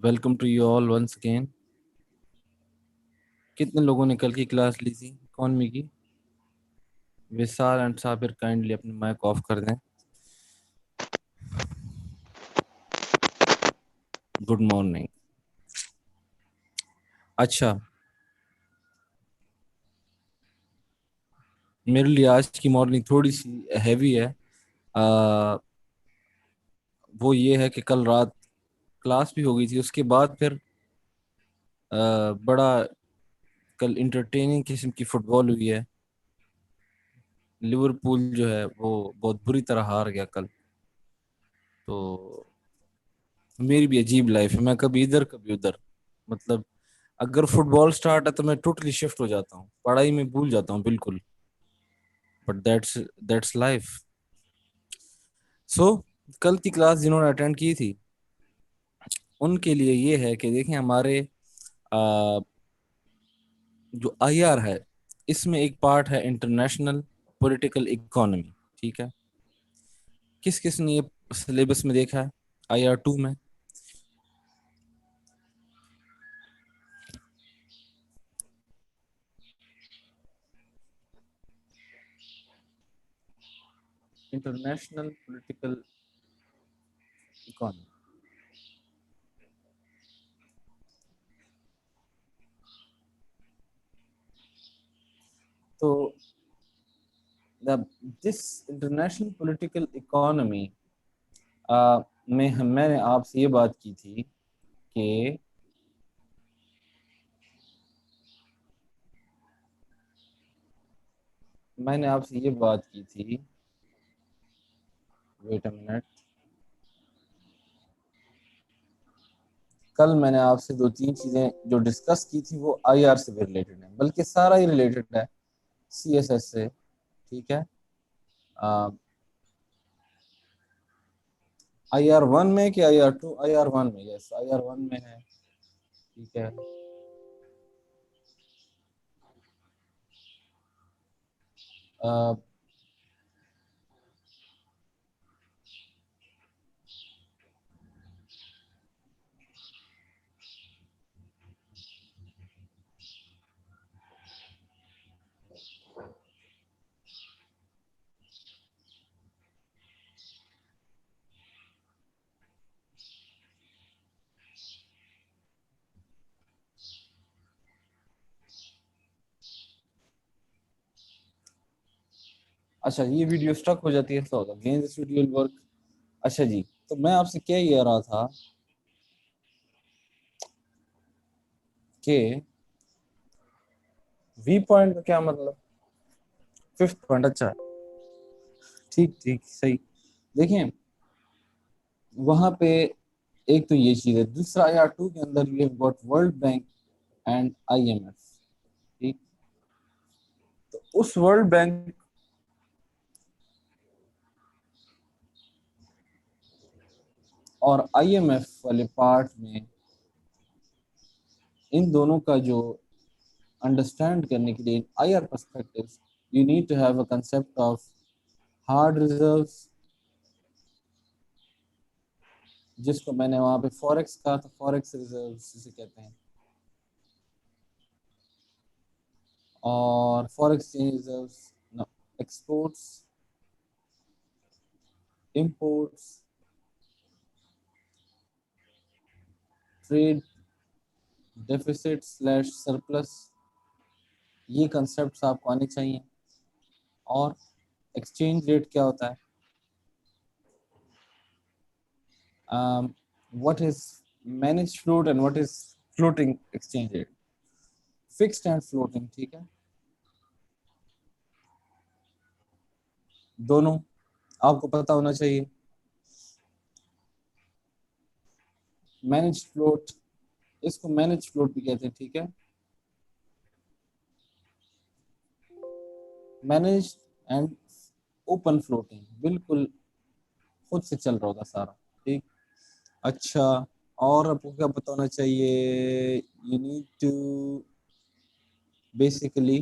Welcome to you all once again. कितने लोगों ने कल की क्लास ली थी? कौन में की? विशाल एंड साबिर काइंडली अपने माइक ऑफ कर दें। Good morning. अच्छा, मेरे लिए आज की मॉर्निंग थोड़ी सी हैवी है। आ, वो ये है कि कल रात क्लास भी हो गई थी, उसके बाद फिर बड़ा कल इंटरटेनिंग किस्म की फुटबॉल हुई है। लिवरपूल जो है वो बहुत बुरी तरह हार गया कल। तो मेरी भी अजीब लाइफ है, मैं कभी इधर कभी उधर। मतलब अगर फुटबॉल स्टार्ट है तो मैं टोटली शिफ्ट हो जाता हूँ, पढ़ाई में भूल जाता हूँ बिल्कुल। But that's life. सो कल की क्लास जिन्होंने अटेंड की थी उनके लिए ये है कि देखें हमारे आ, जो आईआर है इसमें एक पार्ट है इंटरनेशनल पॉलिटिकल इकोनॉमी। ठीक है, किस किस ने ये सिलेबस में देखा है आईआर 2 में? International political economy. तो दिस इंटरनेशनल पॉलिटिकल इकोनॉमी मैंने आपसे ये बात की थी कि मैंने आपसे ये बात की थी। Wait a minute. कल मैंने आपसे दो तीन चीजें जो डिस्कस की थी वो आईआर से भी रिलेटेड है, बल्कि सारा ही रिलेटेड है सीएसएस से। ठीक है, आईआर 1 में कि आईआर 2? आईआर 1 में, यस आईआर 1 में है। ठीक है। अ, अच्छा, ये वीडियो स्टक हो जाती है, ऐसा होगा गेंद स्टूडियो वर्क। अच्छा जी, तो मैं आपसे क्या कह रहा था कि वी पॉइंट का क्या मतलब? फिफ्थ पॉइंट, अच्छा। ठीक ठीक सही। देखें वहां पे एक तो ये चीज है, दूसरा आईआर 2 के अंदर we have got World Bank and IMF. ठीक, तो उस वर्ल्ड बैंक और आईएमएफ वाले पार्ट में इन दोनों का जो अंडरस्टैंड करने के लिए IR perspective you need to have a concept of hard reserves, जिसको मैंने वहां पे फॉरेक्स कहा था, फॉरेक्स रिजर्व्स जिसे कहते हैं, और forex change reserves, exports, imports, trade deficit slash surplus, ये कंसेप्ट आपको आने चाहिए। और एक्सचेंज रेट क्या होता है, what is manage float and what is floating exchange rate, fixed and floating. ठीक है, दोनों आपको पता होना चाहिए। मैनेज फ्लोट, इसको मैनेज फ्लोट भी कहते हैं। ठीक है, मैनेज एंड ओपन फ्लोटिंग, बिल्कुल खुद से चल रहा होगा सारा। ठीक, अच्छा, और आपको क्या पता होना चाहिए? यू नीड टू बेसिकली,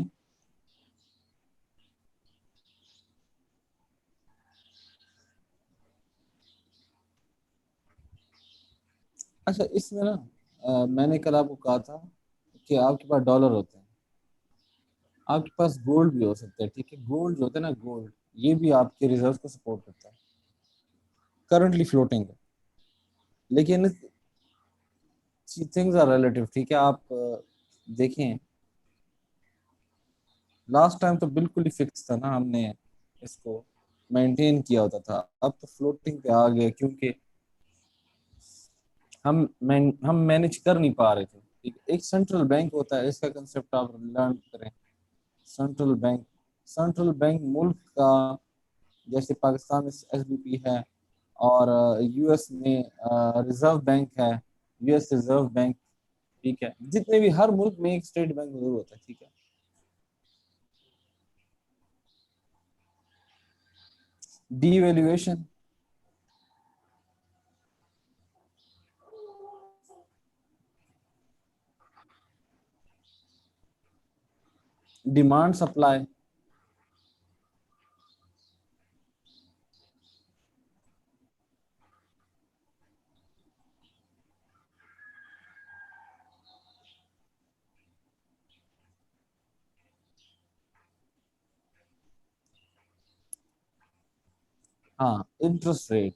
अच्छा इसमें ना मैंने कल आपको कहा था कि आपके पास डॉलर होते हैं, आपके पास गोल्ड भी हो सकता है, ठीक है। गोल्ड जो होता है ना, गोल्ड ये भी आपके रिजर्व को सपोर्ट करता है, करंटली फ्लोटिंग है। लेकिन थिंग्स आर रिलेटिव, ठीक है। आप देखें, लास्ट टाइम तो बिल्कुल ही फिक्स था ना, हमने इसको मेंटेन किया होता था। अब तो फ्लोटिंग पे आ गए क्योंकि हम मैनेज कर नहीं पा रहे थे, ठीक है। एक सेंट्रल बैंक होता है, इसका कंसेप्ट आप लर्न करें। सेंट्रल बैंक, सेंट्रल बैंक मुल्क का, जैसे पाकिस्तान में एसबीपी है, और यूएस में रिजर्व बैंक है, यूएस रिजर्व बैंक, ठीक है। जितने भी हर मुल्क में एक स्टेट बैंक जरूर होता है, ठीक है। Devaluation, demand supply. हाँ, इंटरेस्ट रेट,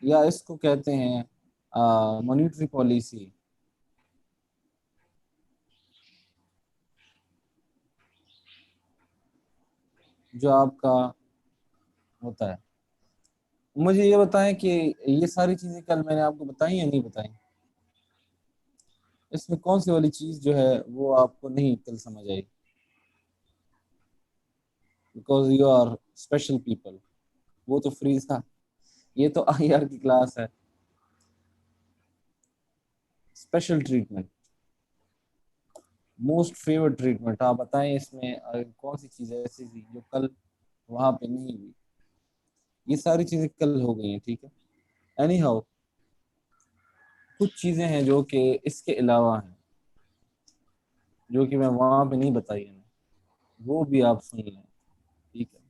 या इसको कहते हैं मॉनेटरी पॉलिसी, जो आपका होता है। मुझे ये बताएं कि ये सारी चीजें कल मैंने आपको बताई या नहीं बताई? इसमें कौन सी वाली चीज जो है वो आपको नहीं कल समझ आई? Because you are special people. वो तो फ्री था, ये तो आईआर की क्लास है। Special treatment, most favoured treatment, आप बताएं इसमें कौन सी चीज ऐसी थी जो कल वहां पे नहीं हुई? ये सारी चीजें कल हो गई हैं, ठीक है। एनी हाउ, कुछ चीजें हैं जो कि इसके अलावा हैं, जो कि मैं वहां पे नहीं बताई है, वो भी आप सुन लें, ठीक है।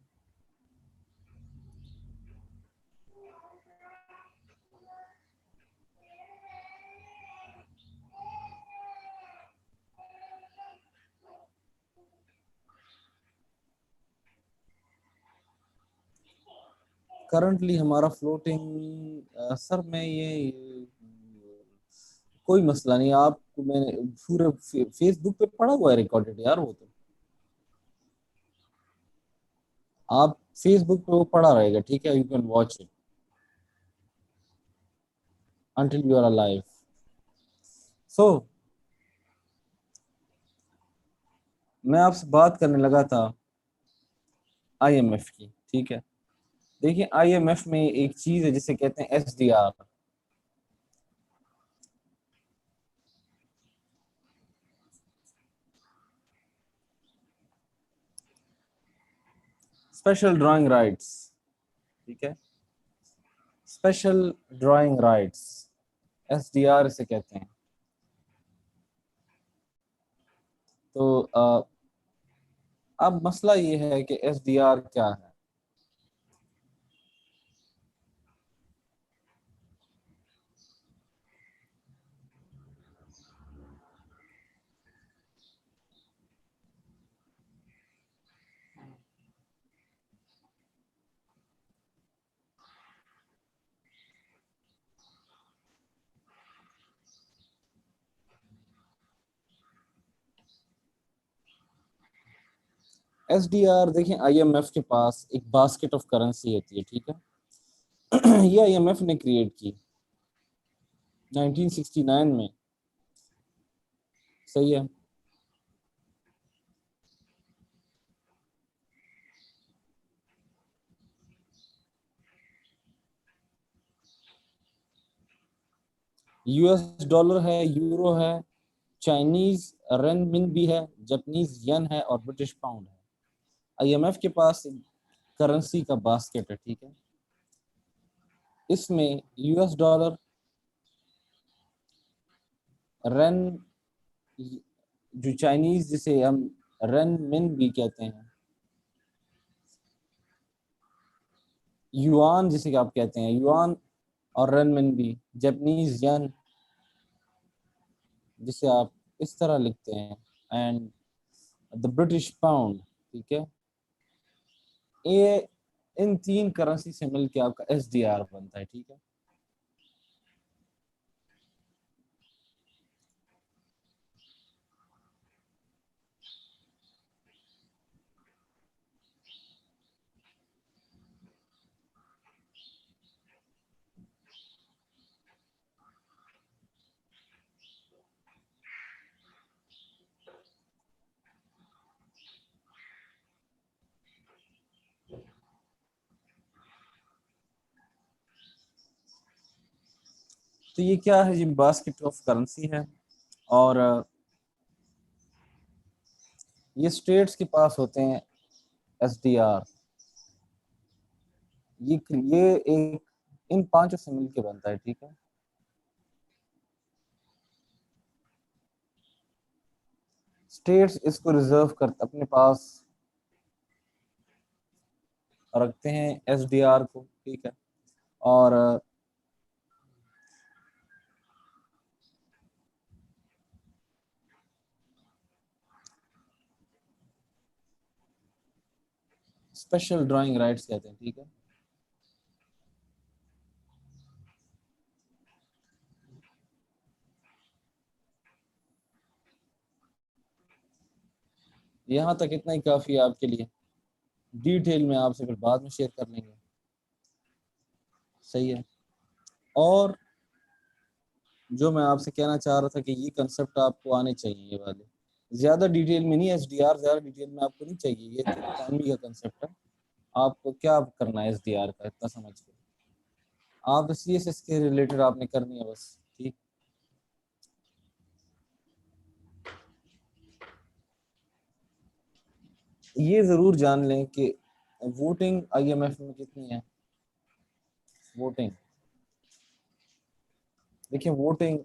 करंटली हमारा फ्लोटिंग, सर मैं ये कोई मसला नहीं। आपको मैंने पूरे फेसबुक पे पड़ा हुआ है रिकॉर्डेड यार, वो तो आप फेसबुक पे वो पड़ा रहेगा, ठीक है। You can watch it until you are alive. So मैं आपसे बात करने लगा था आईएमएफ की, ठीक है। देखिए आईएमएफ में एक चीज है जिसे कहते हैं एसडीआर, स्पेशल ड्राइंग राइट्स, ठीक है। स्पेशल ड्राइंग राइट्स, एसडीआर इसे कहते हैं। तो अब मसला ये है कि एसडीआर क्या है। एसडीआर देखिए, आईएमएफ के पास एक बास्केट ऑफ करेंसी होती है, ठीक है। ये आईएमएफ ने क्रिएट की 1969 में, सही है। यूएस डॉलर है, यूरो है, चाइनीज रेनमिन भी है, जापानीज येन है, और ब्रिटिश पाउंड है। आईएमएफ के पास करेंसी का बास्केट है, ठीक है। इसमें यूएस डॉलर, रेन, जो चाइनीज जिसे हम रेन मिन भी कहते हैं, युआन जिसे आप कहते हैं युआन, और renminbi, जापानीज येन जिसे आप इस तरह लिखते हैं, एंड द ब्रिटिश पाउंड, ठीक है। ये इन तीन करेंसी से मिलके आपका एसडीआर बनता है, ठीक है। तो ये क्या है जी, बास्केट ऑफ करेंसी है, और ये स्टेट्स के पास होते हैं एसडीआर। ये एक इन पांचों से मिलके बनता है, ठीक है। स्टेट्स इसको रिजर्व कर अपने पास रखते हैं एसडीआर को, ठीक है। और स्पेशल ड्राइंग राइट्स कहते हैं, ठीक है। यहाँ तक इतना ही काफी है आपके लिए, डिटेल में आपसे फिर बाद में शेयर कर लेंगे, सही है। और जो मैं आपसे कहना चाह रहा था कि ये कंसेप्ट आपको आने चाहिए, ये वाले ज्यादा डिटेल में नहीं, एसडीआर ज्यादा डिटेल में आपको नहीं चाहिए, ये तो इकोनॉमी का कंसेप्ट है। आपको क्या करना है एसडीआर का इतना समझ के, आप सीएसएस के रिलेटेड आपने करनी है बस, ठीक। ये जरूर जान लें कि वोटिंग आईएमएफ में कितनी है। वोटिंग देखिए, वोटिंग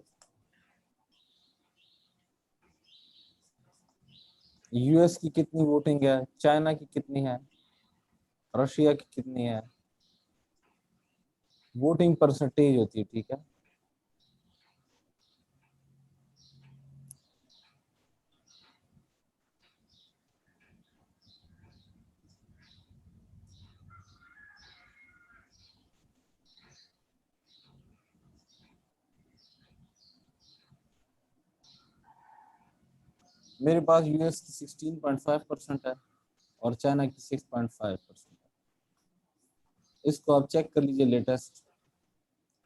यूएस की कितनी वोटिंग है, चाइना की कितनी है, रशिया की कितनी है, वोटिंग परसेंटेज होती है, ठीक है। मेरे पास यूएस की 16.5% है और चाइना की 6.5% है। इसको आप चेक कर लीजिए, लेटेस्ट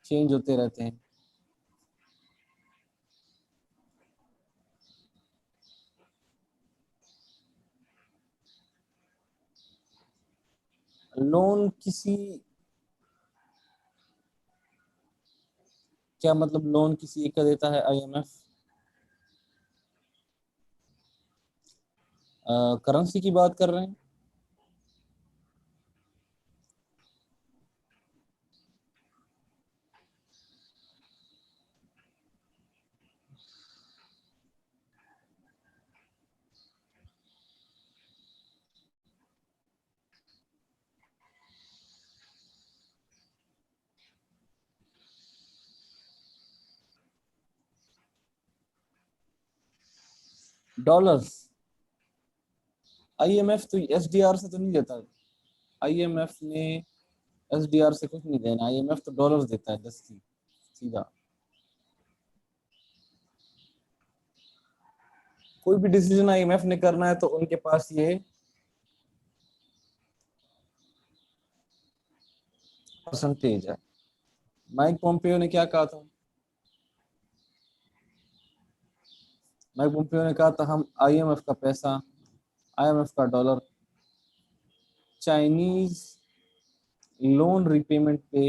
चेंज होते रहते हैं। लोन किसी, क्या मतलब लोन किसी एक का देता है आईएमएफ? करेंसी की बात कर रहे हैं? डॉलर्स? आईएमएफ तो एसडीआर से तो नहीं देता। आईएमएफ ने एसडीआर से कुछ नहीं देना, आईएमएफ तो डॉलर्स देता है 10 की सीधा। कोई भी डिसीजन आईएमएफ ने करना है तो उनके पास ये परसेंटेज है। माइक पोम्पियो ने क्या कहा था? माइक पोम्पियो ने कहा था हम आईएमएफ का पैसा, आईएमएफ का डॉलर चाइनीज लोन रिपेमेंट पे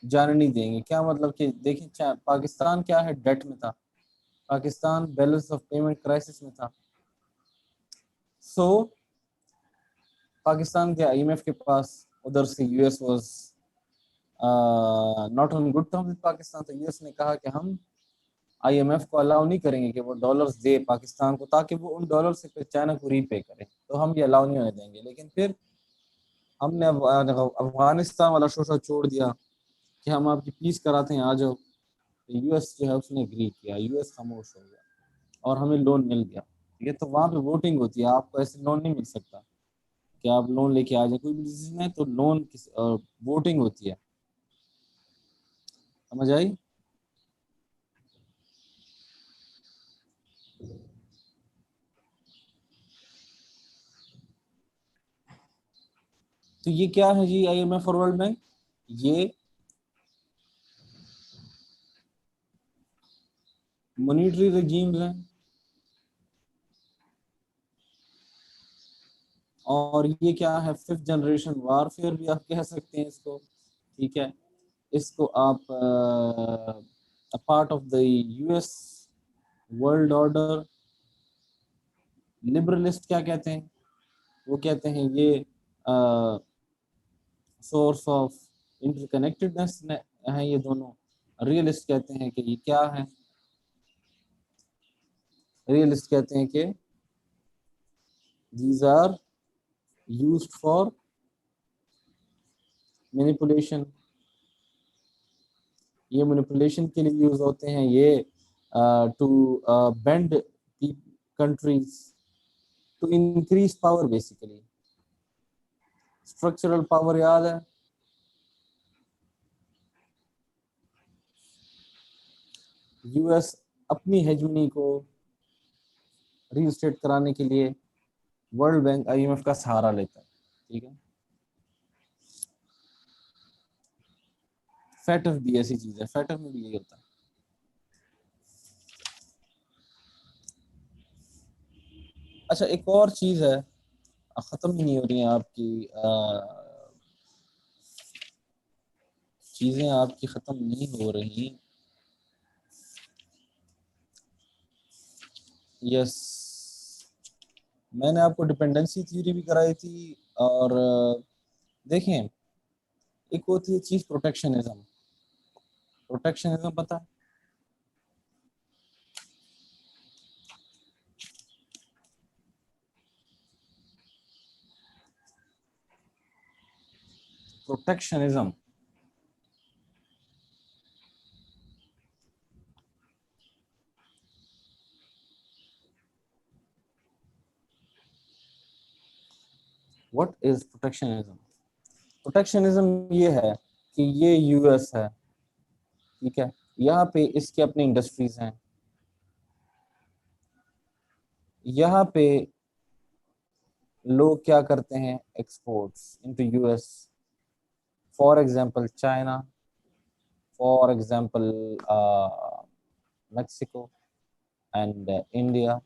जाने नहीं देंगे। क्या मतलब कि देखिए, पाकिस्तान क्या है, डेट में था, Pakistan balance of payment crisis में था। सो पाकिस्तान के आईएमएफ के पास, उधर से US was not on good terms with Pakistan, तो यूएस ने कहा कि हम आईएमएफ को अलाउ नहीं करेंगे कि वो डॉलर्स दे पाकिस्तान को, ताकि वो उन डॉलर से फिर चाइना को रीपे करे, तो हम ये अलाउ नहीं होने देंगे। लेकिन फिर हमने अफगानिस्तान वाला शोशा छोड़ दिया कि हम आपकी पीस कराते हैं, आ जाओ। तो यूएस जो है उसने एग्री किया, यूएस खामोश हो गया और हमें लोन मिल गया। ठीक है, तो वहाँ पे वोटिंग होती है, आपको ऐसे लोन नहीं मिल सकता कि आप लोन लेके आ जाए। कोई भी डिसीजन है तो लोन वोटिंग होती है। समझ आई? तो ये क्या है जी, आईएमएफ और वर्ल्ड बैंक? ये मॉनिटरी रेजीम्स हैं, और ये क्या है, फिफ्थ जनरेशन वारफेयर भी आप कह सकते हैं इसको। ठीक है, इसको आप part of the US world order. Liberalist क्या कहते हैं? वो कहते हैं ये सोर्स ऑफ इंटरकनेक्टेडनेस है ये दोनों। रियलिस्ट कहते हैं कि ये क्या है, रियलिस्ट कहते हैं कि these are used for manipulation। ये मैनिपुलेशन के लिए यूज होते हैं, ये to bend countries to increase power. Basically structural power याद है? यूएस अपनी हेजमनी को रीस्टेट कराने के लिए वर्ल्ड बैंक आईएमएफ का सहारा लेता है। ठीक है, फैटर भी ऐसी चीज है, फैटर में भी यही होता है। अच्छा, एक और चीज है, खत्म ही नहीं हो रही है आपकी चीजें आपकी खत्म नहीं हो रही। यस, मैंने आपको डिपेंडेंसी थ्योरी भी कराई थी। और देखें, एक होती है चीज प्रोटेक्शनिज्म। प्रोटेक्शनिज्म पता है? Protectionism what is protectionism? Protectionism ये है कि ये यूएस है, ठीक है, यहाँ पे इसके अपने इंडस्ट्रीज हैं, यहाँ पे लोग क्या करते हैं, exports into US. For example China, for example Mexico and India.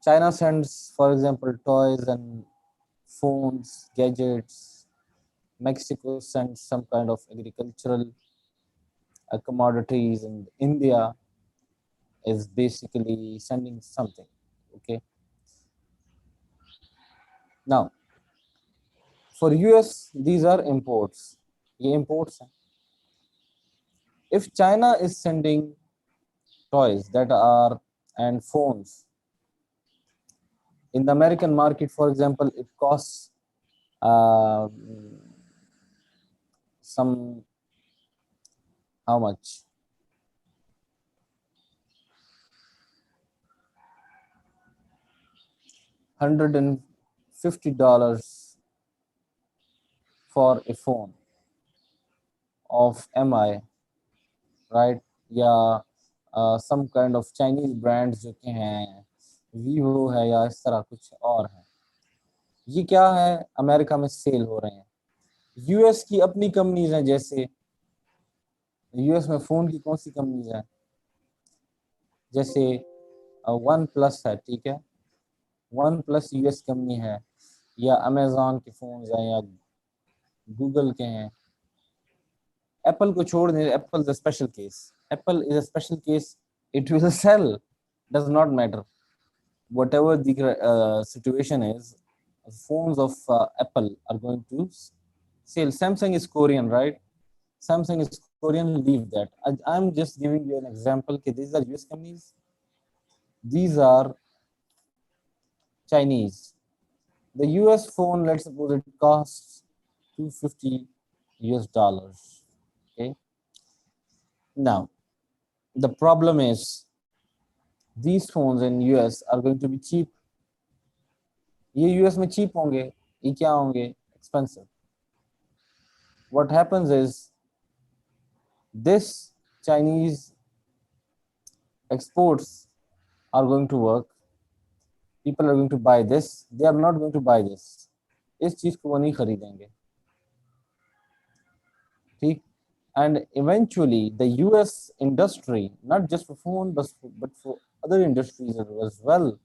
China sends, for example, toys and phones, gadgets. Mexico sends some kind of agricultural commodities, and India is basically sending something. Okay. Now, for US, these are imports. ये imports हैं. If China is sending toys that are and phones in the American market, for example, it costs some how much? $150 for a phone of MI, right? या some kind of Chinese brands जो कि हैं, Vivo है या इस तरह कुछ और है, ये क्या है, अमेरिका में सेल हो रहे हैं। यूएस की अपनी कंपनीज हैं, जैसे यूएस में फोन की कौन सी कंपनीज हैं, जैसे वन प्लस है, ठीक है, वन प्लस यूएस कंपनी है, या अमेजोन के फोन हैं, या गूगल के हैं। एप्पल को छोड़ दें, Apple is a special case, Apple is a special case, it will sell, does not matter whatever the situation is, phones of Apple are going to sell. Samsung is Korean, right? Samsung is Korean, leave that. I'm just giving you an example that these are US companies, these are Chinese. The US phone, let's suppose it costs $250. Okay. Now, the problem is these phones in US are going to be cheap. ये US में cheap होंगे, ये क्या होंगे? Expensive. What happens is this Chinese exports are going to work. People are going to buy this. They are not going to buy this. इस चीज को वो नहीं खरीदेंगे, ठीक? And eventually the US industry, not just for phone but for other industries as well,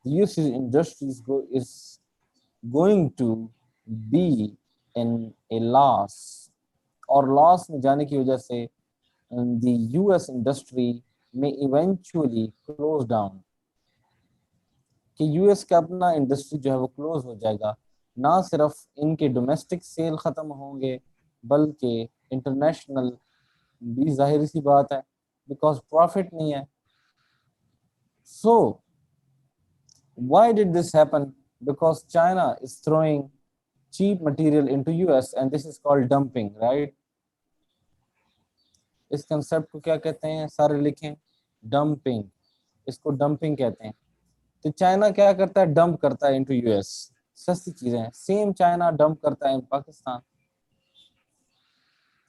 the US industry is going to be in a loss, और loss में जाने की वजह से the US industry may eventually close down, कि US का अपना industry जो है वो क्लोज हो जाएगा। ना सिर्फ इनके डोमेस्टिक सेल खत्म होंगे बल्कि इंटरनेशनल भी, जाहिर सी बात है, बिकॉज प्रॉफिट नहीं है। So why did this happen? Because China is throwing cheap material into US and this is called dumping, right? इस कंसेप्ट को क्या कहते हैं? सारे लिखें, डंपिंग। इसको डंपिंग कहते हैं। तो चाइना क्या करता है? डंप करता है इनटू यूएस सस्ती चीजें। सेम चाइना डंप करता है in Pakistan,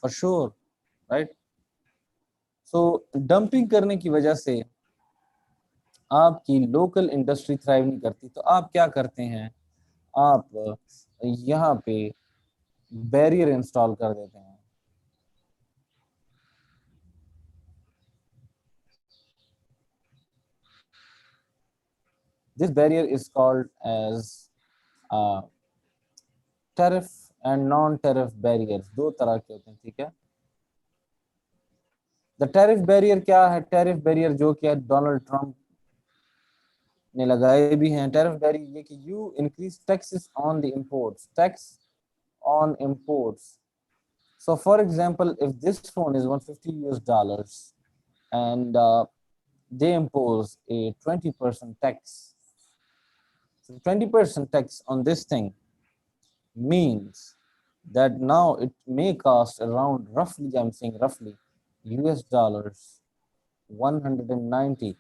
for sure, right? So dumping करने की वजह से आपकी लोकल इंडस्ट्री थ्राइव नहीं करती। तो आप क्या करते हैं? आप यहाँ पे बैरियर इंस्टॉल कर देते हैं। This barrier is called as tariff and non-tariff barriers। दो तरह के होते हैं, ठीक है? द टैरिफ बैरियर क्या है? टैरिफ बैरियर जो कि डोनाल्ड ट्रंप ने लगाए भी हैं। टैरिफ बैरियर ये कि you increase taxes on the imports, tax on imports. So for example, if this phone is $150 and they impose a 20% tax, so 20% tax on this thing means that now it may cost around, roughly, I'm saying roughly, US dollars 190,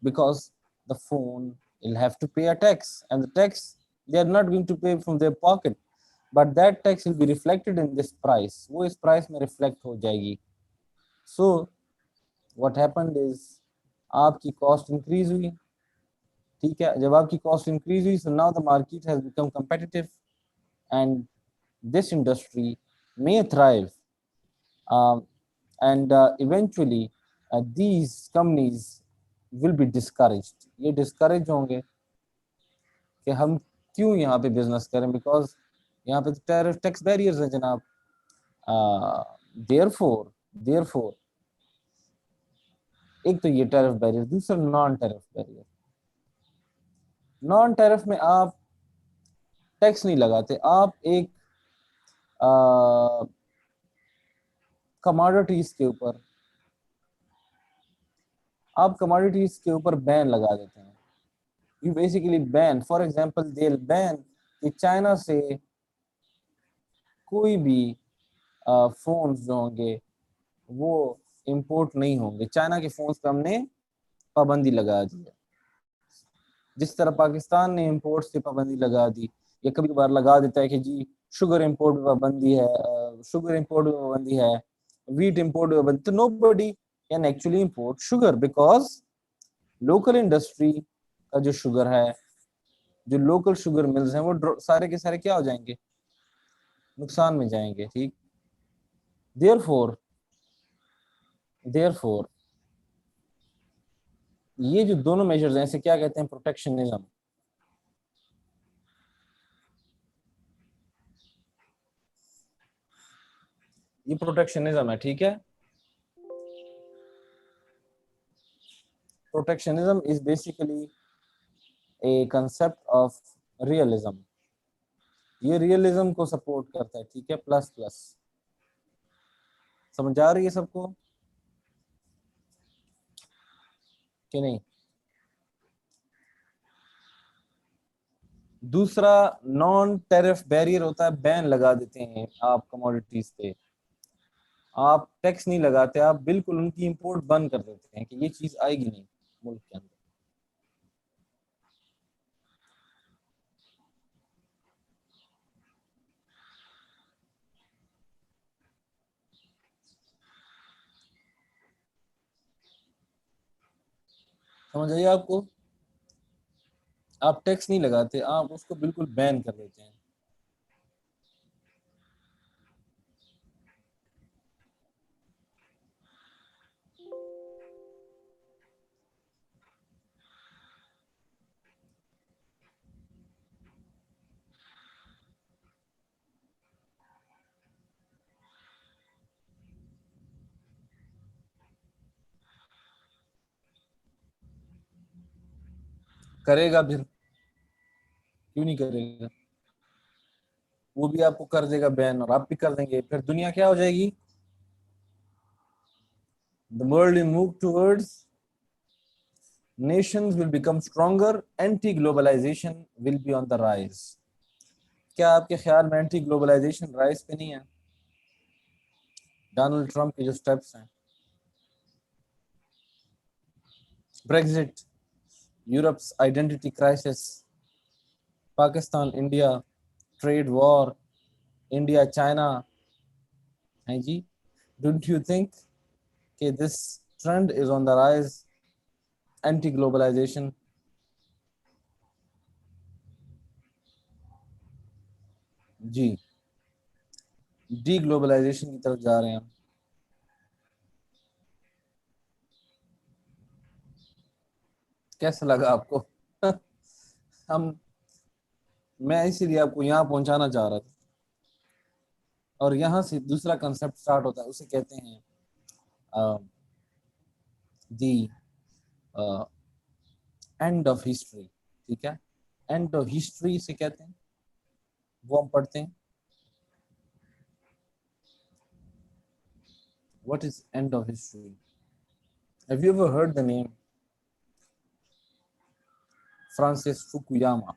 because the phone will have to pay a tax, and the tax they are not going to pay from their pocket, but that tax will be reflected in this price। वो इस price में reflect हो जाएगी। So what happened is आपकी cost increase हुई, ठीक है? जब आपकी cost increase हुई, so now the market has become competitive and this industry may thrive, and eventually these companies will be discouraged। ये discourage होंगे कि हम क्यों यहाँ पे बिजनेस करें, बिकॉज यहाँ पे टैरिफ टैक्स बैरियर्स हैं जनाब। देयरफॉर एक तो ये टैरिफ बैरियर, दूसरा non tariff barrier. Non tariff में आप टैक्स नहीं लगाते, आप एक कमोडिटीज के ऊपर बैन लगा देते हैं। You basically ban, for example they will ban कि चाइना से कोई भी फोन्स जो होंगे वो इंपोर्ट नहीं होंगे। चाइना के फोन्स पे हमने पाबंदी लगा दी है, जिस तरह पाकिस्तान ने इंपोर्ट्स पे पाबंदी लगा दी, या कभी कभार लगा देता है कि जी शुगर इंपोर्ट पे पाबंदी है, वीट इंपोर्ट पे पाबंदी। तो nobody can actually import sugar because local industry का जो शुगर है, जो लोकल शुगर मिल्स हैं, वो सारे के सारे क्या हो जाएंगे? नुकसान में जाएंगे, ठीक? देयरफॉर ये जो दोनों मेजर्स हैं, इसे क्या कहते हैं? प्रोटेक्शनिज्म। ये प्रोटेक्शनिज्म है, ठीक है? Protectionism is basically A concept of realism. ये रियलिज्म को सपोर्ट करता है, ठीक है? प्लस प्लस, समझ आ रही है सबको कि नहीं? दूसरा, नॉन टैरिफ बैरियर होता है, बैन लगा देते हैं आप कमोडिटीज पे, आप टैक्स नहीं लगाते, आप बिल्कुल उनकी इंपोर्ट बंद कर देते हैं कि ये चीज आएगी नहीं मुल्क के अंदर। समझ आइए आपको, आप टैक्स नहीं लगाते, आप उसको बिल्कुल बैन कर देते हैं। करेगा फिर, क्यों नहीं करेगा, वो भी आपको कर देगा बैन और आप भी कर देंगे, फिर दुनिया क्या हो जाएगी? The world will move towards, nations will become stronger, anti globalization will be on the rise। क्या आपके ख्याल में एंटी ग्लोबलाइजेशन राइज पे नहीं है? डोनाल्ड ट्रंप के जो स्टेप्स हैं, Brexit, Europe's identity crisis, Pakistan India trade war, India China, है जी, डोंट यू थिंक कि this trend is on the rise, anti globalisation? जी, डी ग्लोबलाइजेशन की तरफ जा रहे हैं हम। कैसा लगा आपको? हम, मैं इसीलिए आपको यहाँ पहुंचाना चाह रहा था, और यहाँ से दूसरा कंसेप्ट स्टार्ट होता है, उसे कहते हैं दी एंड ऑफ हिस्ट्री। ठीक है, एंड ऑफ हिस्ट्री से कहते हैं, वो हम पढ़ते हैं। What is and of history? Have you ever heard the name Francis Fukuyama?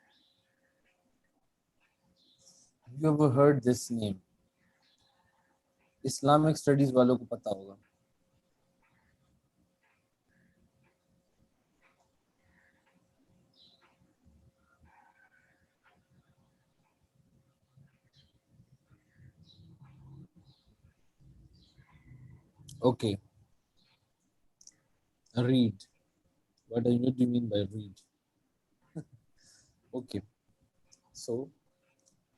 Have you ever heard this name? Islamic studies वालों को पता होगा। Okay, read, what do you mean by read? Okay, so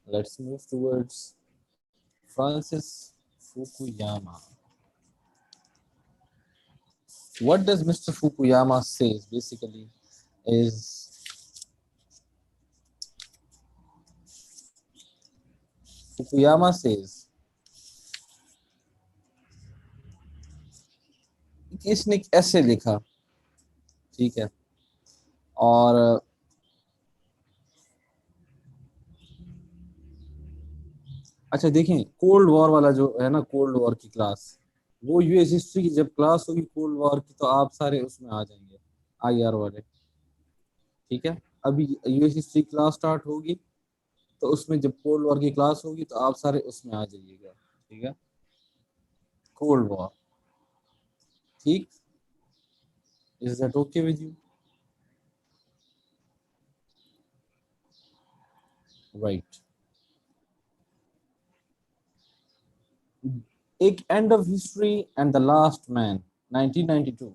let's move towards Francis Fukuyama. What does Mr. Fukuyama say basically is Fukuyama says कि इसने एक ऐसे लिखा, ठीक है, और अच्छा देखें, कोल्ड वॉर वाला जो है ना, कोल्ड वॉर की क्लास, वो यूएस हिस्ट्री की जब क्लास होगी कोल्ड वॉर की, तो आप सारे उसमें आ जाएंगे, आईआर वाले। ठीक है, अभी यूएस हिस्ट्री क्लास स्टार्ट होगी, तो उसमें जब कोल्ड वॉर की क्लास होगी तो आप सारे उसमें आ जाइएगा। ठीक है, कोल्ड वॉर, ठीक, is that okay with you? Right, एक end of history and the last man, 1992।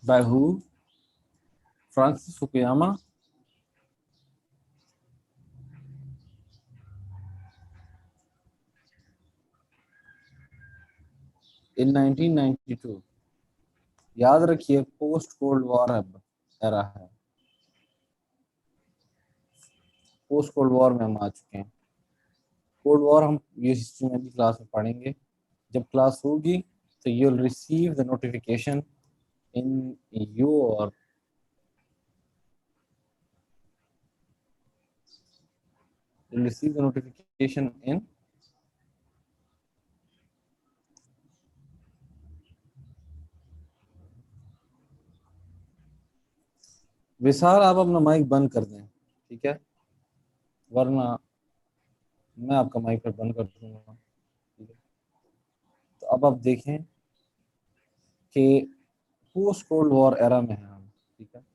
By who? Francis Fukuyama. In 1992, याद रखिए पोस्ट कोल्ड वॉर एरा है, पोस्ट कोल्ड वॉर में हम आ चुके हैं। कोल्ड वॉर हम ये हिस्ट्री में भी क्लास में पढ़ेंगे, जब क्लास होगी तो you will receive the notification in your you'll receive the notification in विशाल। आप अपना माइक बंद कर दें, ठीक है, वरना मैं आपका माइक पर बंद कर दूंगा, ठीक है। तो अब आप देखें कि पोस्ट कोल्ड वॉर एरा में है हम, ठीक है।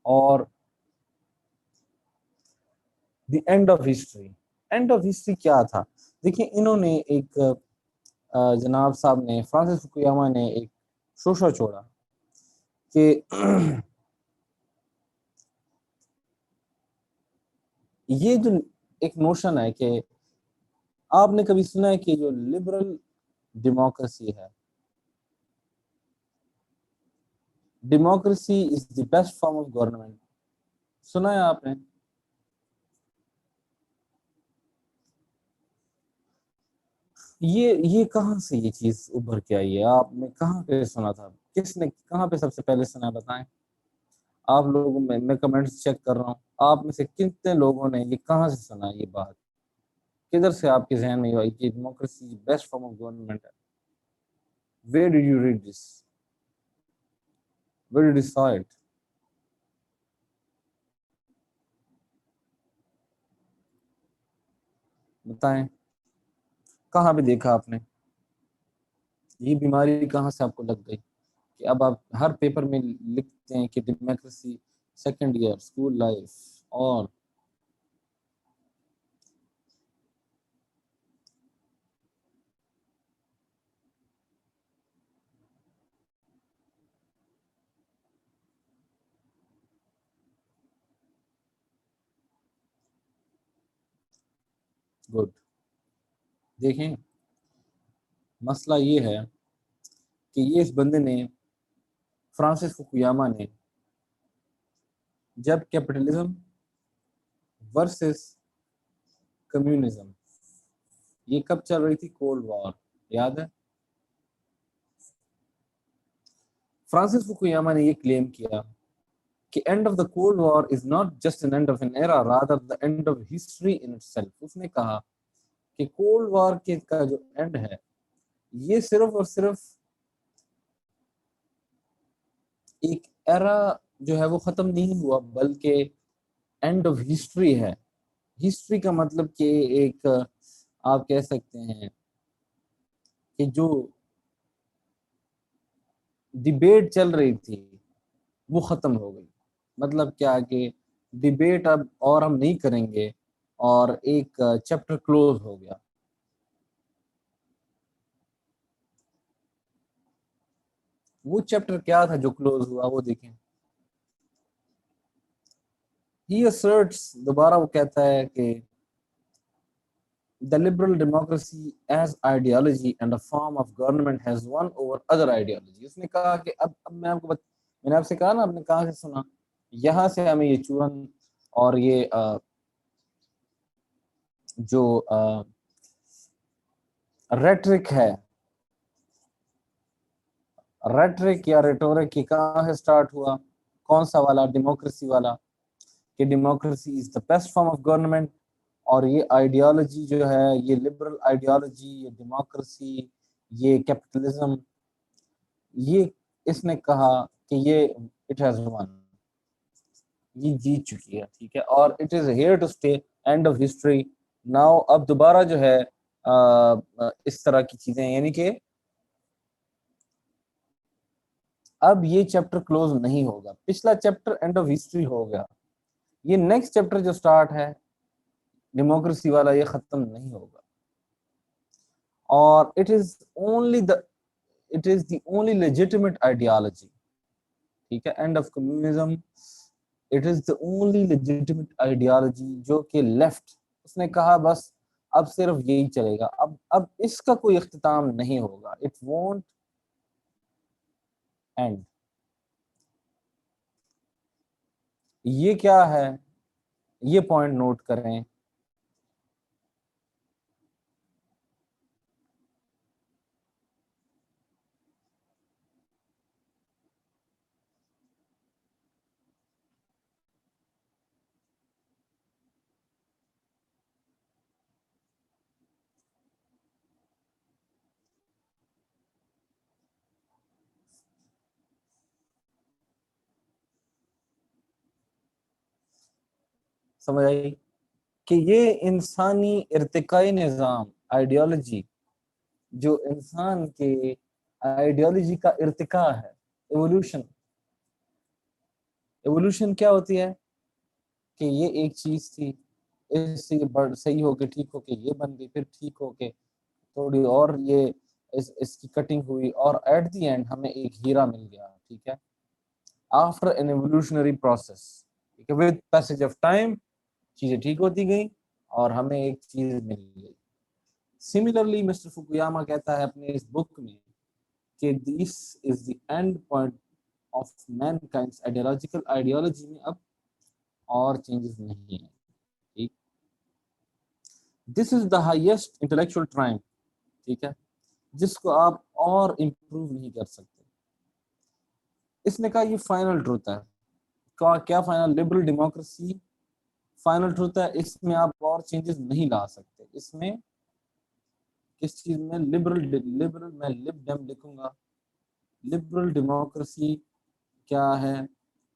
और द एंड ऑफ हिस्ट्री क्या था? देखिए, इन्होंने एक जनाब साहब ने, फ्रांसिस फुकुयामा ने एक शोशा छोड़ा कि ये जो एक नोशन है कि आपने कभी सुना है कि जो लिबरल डेमोक्रेसी है, democracy is the best form of government, सुना है आपने? ये कहाँ से ये चीज उभर के आई है? आपने कहाँ पे सुना था? किसने कहाँ पे सबसे पहले सुना, बताएं। आप लोगों में, मैं कमेंट्स चेक कर रहा हूँ, आप में से कितने लोगों ने ये कहाँ से सुना ये बात? किधर से आपके जहन में आई कि democracy best form of government है? Where did you read this? Where did you saw it? बताएं, कहाँ पे देखा आपने? ये बीमारी कहाँ से आपको लग गई कि अब आप हर पेपर में लिखते हैं कि democracy second year school life और गुड। देखें, मसला ये है कि ये इस बंदे ने, फ्रांसिस फुकुयामा ने, जब कैपिटलिज्म वर्सेस कम्युनिज्म, ये कब चल रही थी? कोल्ड वॉर, याद है? फ्रांसिस फुकुयामा ने ये क्लेम किया कि end of the cold war is not just an end of an era, rather the end of history in itself. उसने कहा कि कोल्ड वॉर के का जो एंड है, ये सिर्फ और सिर्फ एक एरा जो है वो खत्म नहीं हुआ, बल्कि एंड ऑफ हिस्ट्री है। हिस्ट्री का मतलब कि एक, आप कह सकते हैं कि जो डिबेट चल रही थी वो खत्म हो गई। मतलब क्या कि डिबेट अब और हम नहीं करेंगे, और एक चैप्टर क्लोज हो गया। वो चैप्टर क्या था जो क्लोज हुआ, वो देखें। ही असर्ट्स, दोबारा वो कहता है कि the liberal democracy as ideology and a form of government has won over other ideology। उसने कहा कि अब मैं आपको मैंने आपसे कहा ना, आपने कहाँ से सुना? यहाँ से हमें ये चूरन और ये जो रेटरिक है, रेटरिक या रेटोरिक, ये कहाँ से स्टार्ट हुआ? कौन सा वाला? डेमोक्रेसी वाला, कि democracy is the best form of government. और ये आइडियोलॉजी जो है, ये लिबरल आइडियोलॉजी, ये डेमोक्रेसी, ये कैपिटलिज्म, ये इसने कहा कि ये इट हैज वन, ये जीत चुकी है, ठीक है, और it is here to stay, end of history. Now अब दोबारा जो है इस तरह की चीजें, यानी कि अब ये चैप्टर क्लोज नहीं होगा। पिछला चैप्टर एंड ऑफ हिस्ट्री हो गया, ये नेक्स्ट चैप्टर जो स्टार्ट है डेमोक्रेसी वाला, ये खत्म नहीं होगा। और it is the only legitimate ideology, ठीक है, end of communism. It is the only legitimate ideology जो कि लेफ्ट, उसने कहा बस अब सिर्फ यही चलेगा, अब इसका कोई इख्तिताम नहीं होगा, इट वोंट एंड। ये क्या है, ये पॉइंट नोट करें। समझ आई कि ये इंसानी इर्तिकाई निज़ाम, आइडियोलॉजी, जो इंसान के आइडियोलॉजी का इर्तिका है, एवोल्यूशन। एवोल्यूशन क्या होती है कि ये एक चीज थी, इससे ये बढ़ सही होके ठीक होके ये बन गई, फिर ठीक होके थोड़ी और ये इसकी कटिंग हुई और एट द एंड हमें एक हीरा मिल गया, ठीक है, आफ्टर एन एवोल्यूशनरी प्रोसेस। ठीक है, विद पैसेज ऑफ टाइम चीजें ठीक होती गई और हमें एक चीज मिल गई। सिमिलरली मिस्टर फुकुयामा कहता है अपने इस बुक में कि this is the end point of mankind's ideological, ideology में अब और चेंजेस नहीं है। ठीक, this is the highest intellectual triumph, ठीक है, जिसको आप और इम्प्रूव नहीं कर सकते। इसने कहा ये फाइनल ट्रूथ है। क्या final? Liberal democracy final truth है, इसमें आप और चेंजेस नहीं ला सकते। इसमें किस चीज में? लिबरल, लिबरल मैं लिब डेम लिखूंगा। लिबरल डेमोक्रेसी क्या है?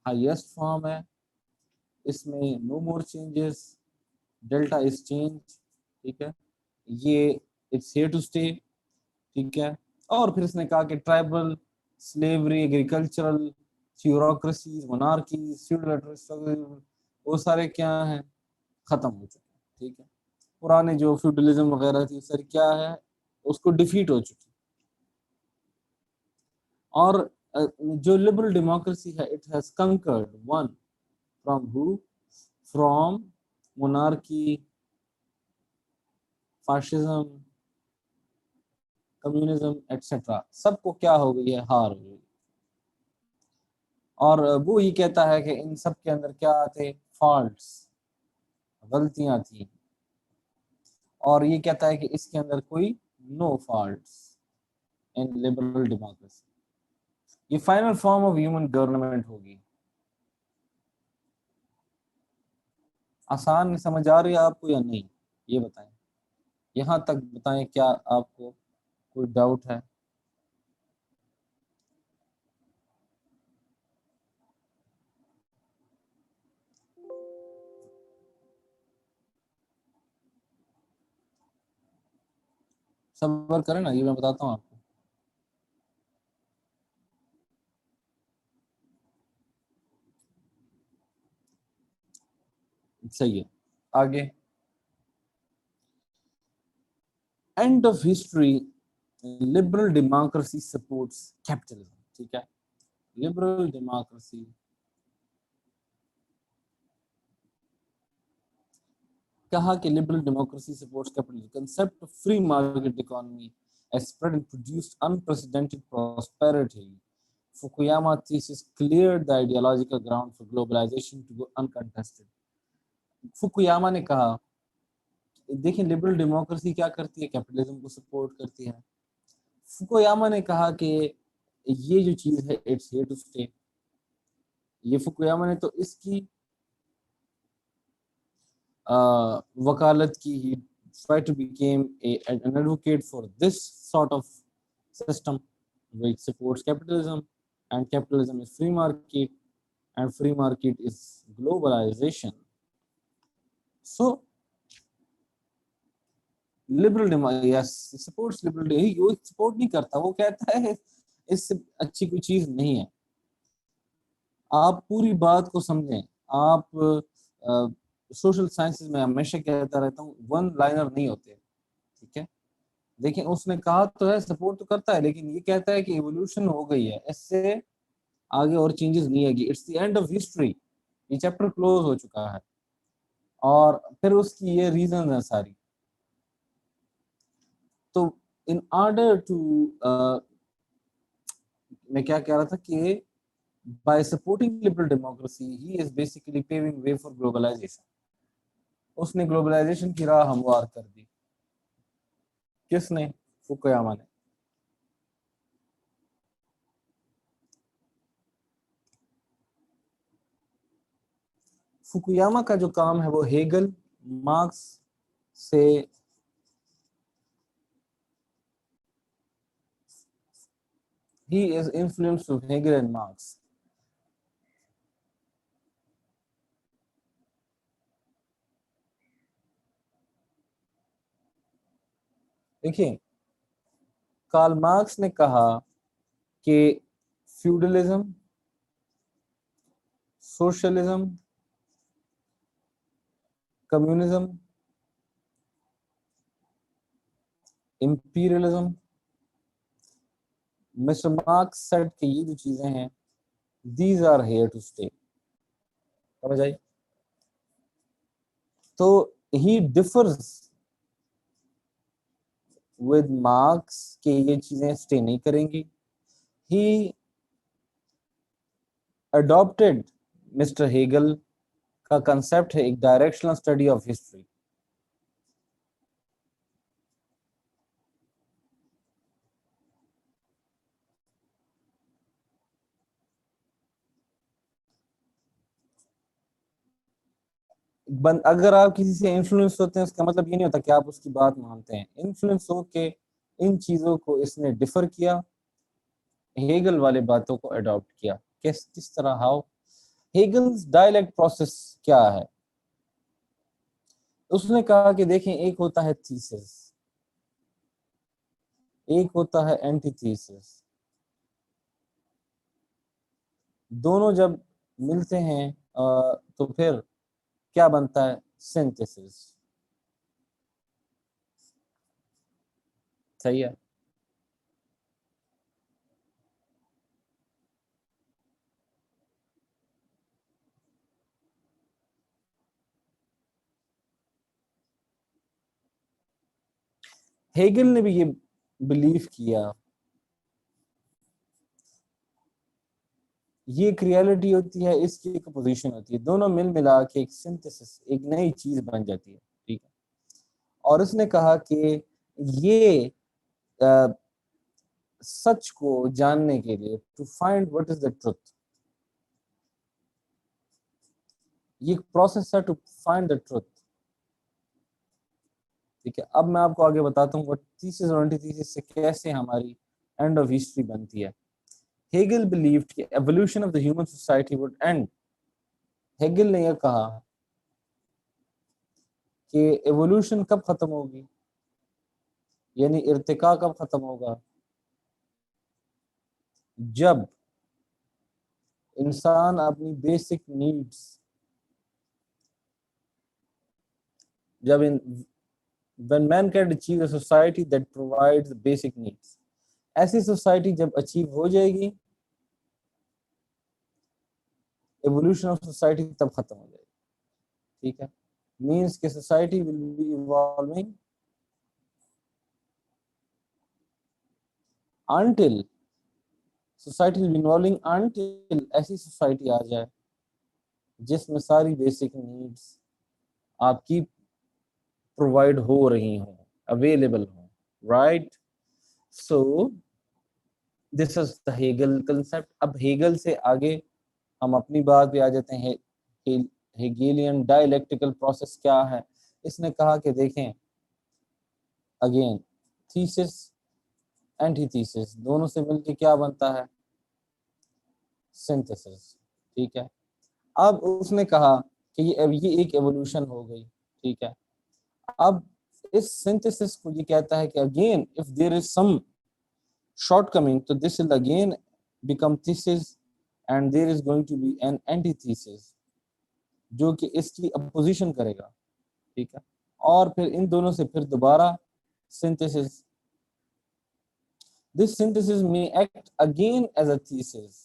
हाईएस्ट फॉर्म है, इसमें no more changes, delta is change, ठीक है, ये इट्स हियर टू स्टे, ठीक है। और फिर इसने कहा कि tribal, slavery, agricultural, bureaucracy, monarchy, वो सारे क्या हैं? खत्म हो चुके हैं, ठीक है। पुराने जो फ्यूडलिज्म वगैरह थी सर क्या है, उसको डिफीट हो चुकी। और जो लिबरल डेमोक्रेसी है, it has conquered one from who, from monarchy, fascism, communism etcetera, सबको क्या हो गई है? हार हो गई। और वो ये कहता है कि इन सब के अंदर क्या थे? फॉल्ट्स, गलतियां थी। और ये कहता है कि इसके अंदर कोई no faults in liberal democracy. ये final form of human government होगी। आसान समझ आ रही है आपको या नहीं, ये बताएं। यहाँ तक बताएं, क्या आपको कोई डाउट है? सबर करें ना, ये मैं बताता हूँ आपको। सही है, आगे। And of history, liberal democracy supports capitalism, ठीक है। लिबरल डेमोक्रेसी कहा कि liberal democracy supports capitalism, concept of free market economy has spread and produced unprecedented prosperity. Fukuyama thesis cleared the ideological ground for globalization to go uncontested. Fukuyama ने कहा, देखिए liberal democracy क्या करती है? Capitalism को support करती है। Fukuyama ने कहा कि ये जो चीज है इट्स हियर टू स्टे। ये फुकुयामा ने तो इसकी वकालत की। ही tried to become an advocate for this sort of system which supports capitalism, and capitalism is free market, and free market is globalization. So liberal yes supports liberal, वो support नहीं करता, वो कहता है इससे अच्छी कोई चीज नहीं है। आप पूरी बात को समझें। आप सोशल साइंसेज में हमेशा कहता रहता हूँ, वन लाइनर नहीं होते, ठीक है। लेकिन उसने कहा तो है, सपोर्ट तो करता है, लेकिन ये कहता है कि इवोल्यूशन हो गई है, इससे आगे और चेंजेस नहीं आएगी, it's the end of history, ये चैप्टर क्लोज हो चुका है। और फिर उसकी ये रीजन है सारी। तो इन ऑर्डर टू मैं क्या कह रहा था कि By supporting liberal democracy, he is basically paving way for globalization. उसने ग्लोबलाइजेशन की राह हमवार कर दी। किसने? फुकुयामा ने। फुकुयामा का जो काम है वो हेगल, मार्क्स से he is influenced with Hegel and Marx. देखिए, कार्ल मार्क्स ने कहा कि feudalism, socialism, communism, imperialism, Mister Marx said कि ये जो चीजें हैं, these are here to stay. समझ आई? तो ही डिफर्स विद मार्क्स कि ये चीजें स्टे नहीं करेंगी। ही अडॉप्टेड मिस्टर हेगल का कंसेप्ट है एक डायरेक्शनल स्टडी ऑफ हिस्ट्री। अगर आप किसी से इन्फ्लुएंस होते हैं उसका मतलब ये नहीं होता कि आप उसकी बात मानते हैं। इन्फ्लुएंस हो के इन चीजों को इसने डिफर किया, हेगल वाले बातों को अडॉप्ट किया। किस तरह? हाउ? हेगल्स डायलेक्ट प्रोसेस क्या है? उसने कहा कि देखें, एक होता है थीसिस, एक होता है एंटीथीसिस। दोनों जब मिलते हैं तो फिर क्या बनता है? सिंथेसिस। सही है। हेगल ने भी ये बिलीव किया। ये एक रियलिटी होती है, इसकी एक पोजीशन होती है, दोनों मिल मिला के एक सिंथेसिस, एक नई चीज बन जाती है। ठीक है। और उसने कहा कि ये सच को जानने के लिए, to find what is the truth, ये एक प्रोसेस है टू फाइंड द ट्रुथ। ठीक है। अब मैं आपको आगे बताता हूँ थीसिस और एंटीथीसिस से कैसे हमारी एंड ऑफ हिस्ट्री बनती है। हेगल बिलीव्ड कि evolution of the human society would and. Hegel ने यह कहा कि एवोल्यूशन कब खत्म होगी, यानी इर्तिका कब खत्म होगा? जब इंसान अपनी बेसिक नीड्स, जब इन when man can achieve a society that provides basic needs, ऐसी सोसाइटी जब अचीव हो जाएगी, एवोल्यूशन ऑफ सोसाइटी तब खत्म हो जाएगी। ठीक है। मीन्स कि society will be evolving until society will be evolving until ऐसी सोसाइटी आ जाए जिसमें सारी बेसिक नीड्स आपकी प्रोवाइड हो रही हों, अवेलेबल हों। Right? So this is the Hegel concept. अब हेगल से आगे हम अपनी बात पे आ जाते हैं। हेगेलियन डायलेक्टिकल प्रोसेस क्या है? इसने कहा कि देखें, अगेन, थीसिस, एंटीथीसिस, दोनों से मिलके क्या बनता है? सिंथेसिस। ठीक है। अब उसने कहा कि ये एक एवोल्यूशन हो गई। ठीक है। अब इस सिंथेसिस को ये कहता है कि again if there is some shortcoming, तो this will again become thesis and there is going to be an antithesis जो कि इसकी अपोजिशन करेगा। ठीक है। और फिर इन दोनों से फिर दोबारा synthesis. This synthesis may act again as a thesis।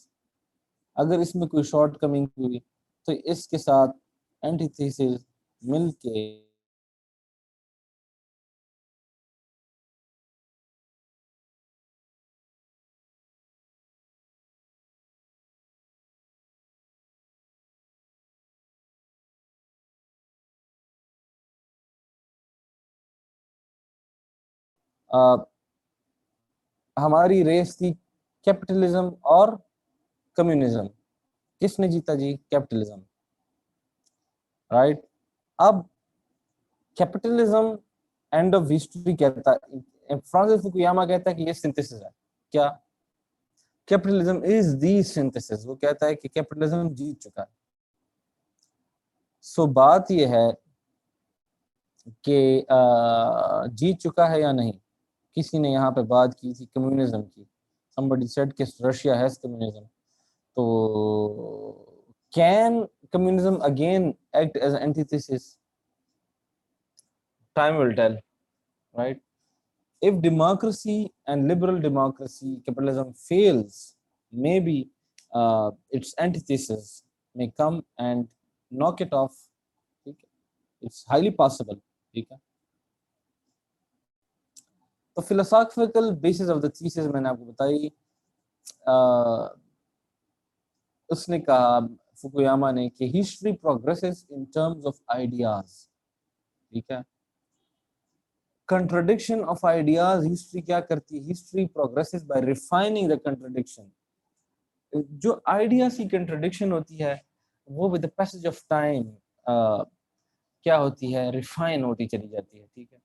अगर इसमें कोई शॉर्टकमिंग हुई तो इसके साथ एंटीथेसिस मिलके हमारी रेस थी कैपिटलिज्म और कम्युनिज्म, किसने जीता जी? Capitalism, right. अब कैपिटलिज्म एंड ऑफ हिस्ट्री कहता है, फ्रांसिस फुकुयामा कहता है कि ये सिंथेसिस है। क्या? Capitalism is the synthesis. वो कहता है कि कैपिटलिज्म जीत चुका है। सो बात ये है कि जीत चुका है या नहीं। किसी ने यहाँ पे बात की थी कम्युनिज्म की, somebody said कि रशिया हैज कम्युनिज्म। तो can communism again act as antithesis? Time will tell, right. If democracy and liberal democracy, capitalism fails, maybe its antithesis may come and knock it off. ठीक है, it's highly possible. ठीक है, तो philosophical basis of the thesis मैंने आपको बताई। उसने कहा, फुकुयामा ने, कि history progresses in terms of ideas. ठीक है, कंट्रडिक्शन ऑफ आइडियाज हिस्ट्री क्या करती है? History progresses by refining the contradiction. जो आइडियाज की कंट्रडिक्शन होती है वो with the passage of time क्या होती है? रिफाइन होती चली जाती है। ठीक है,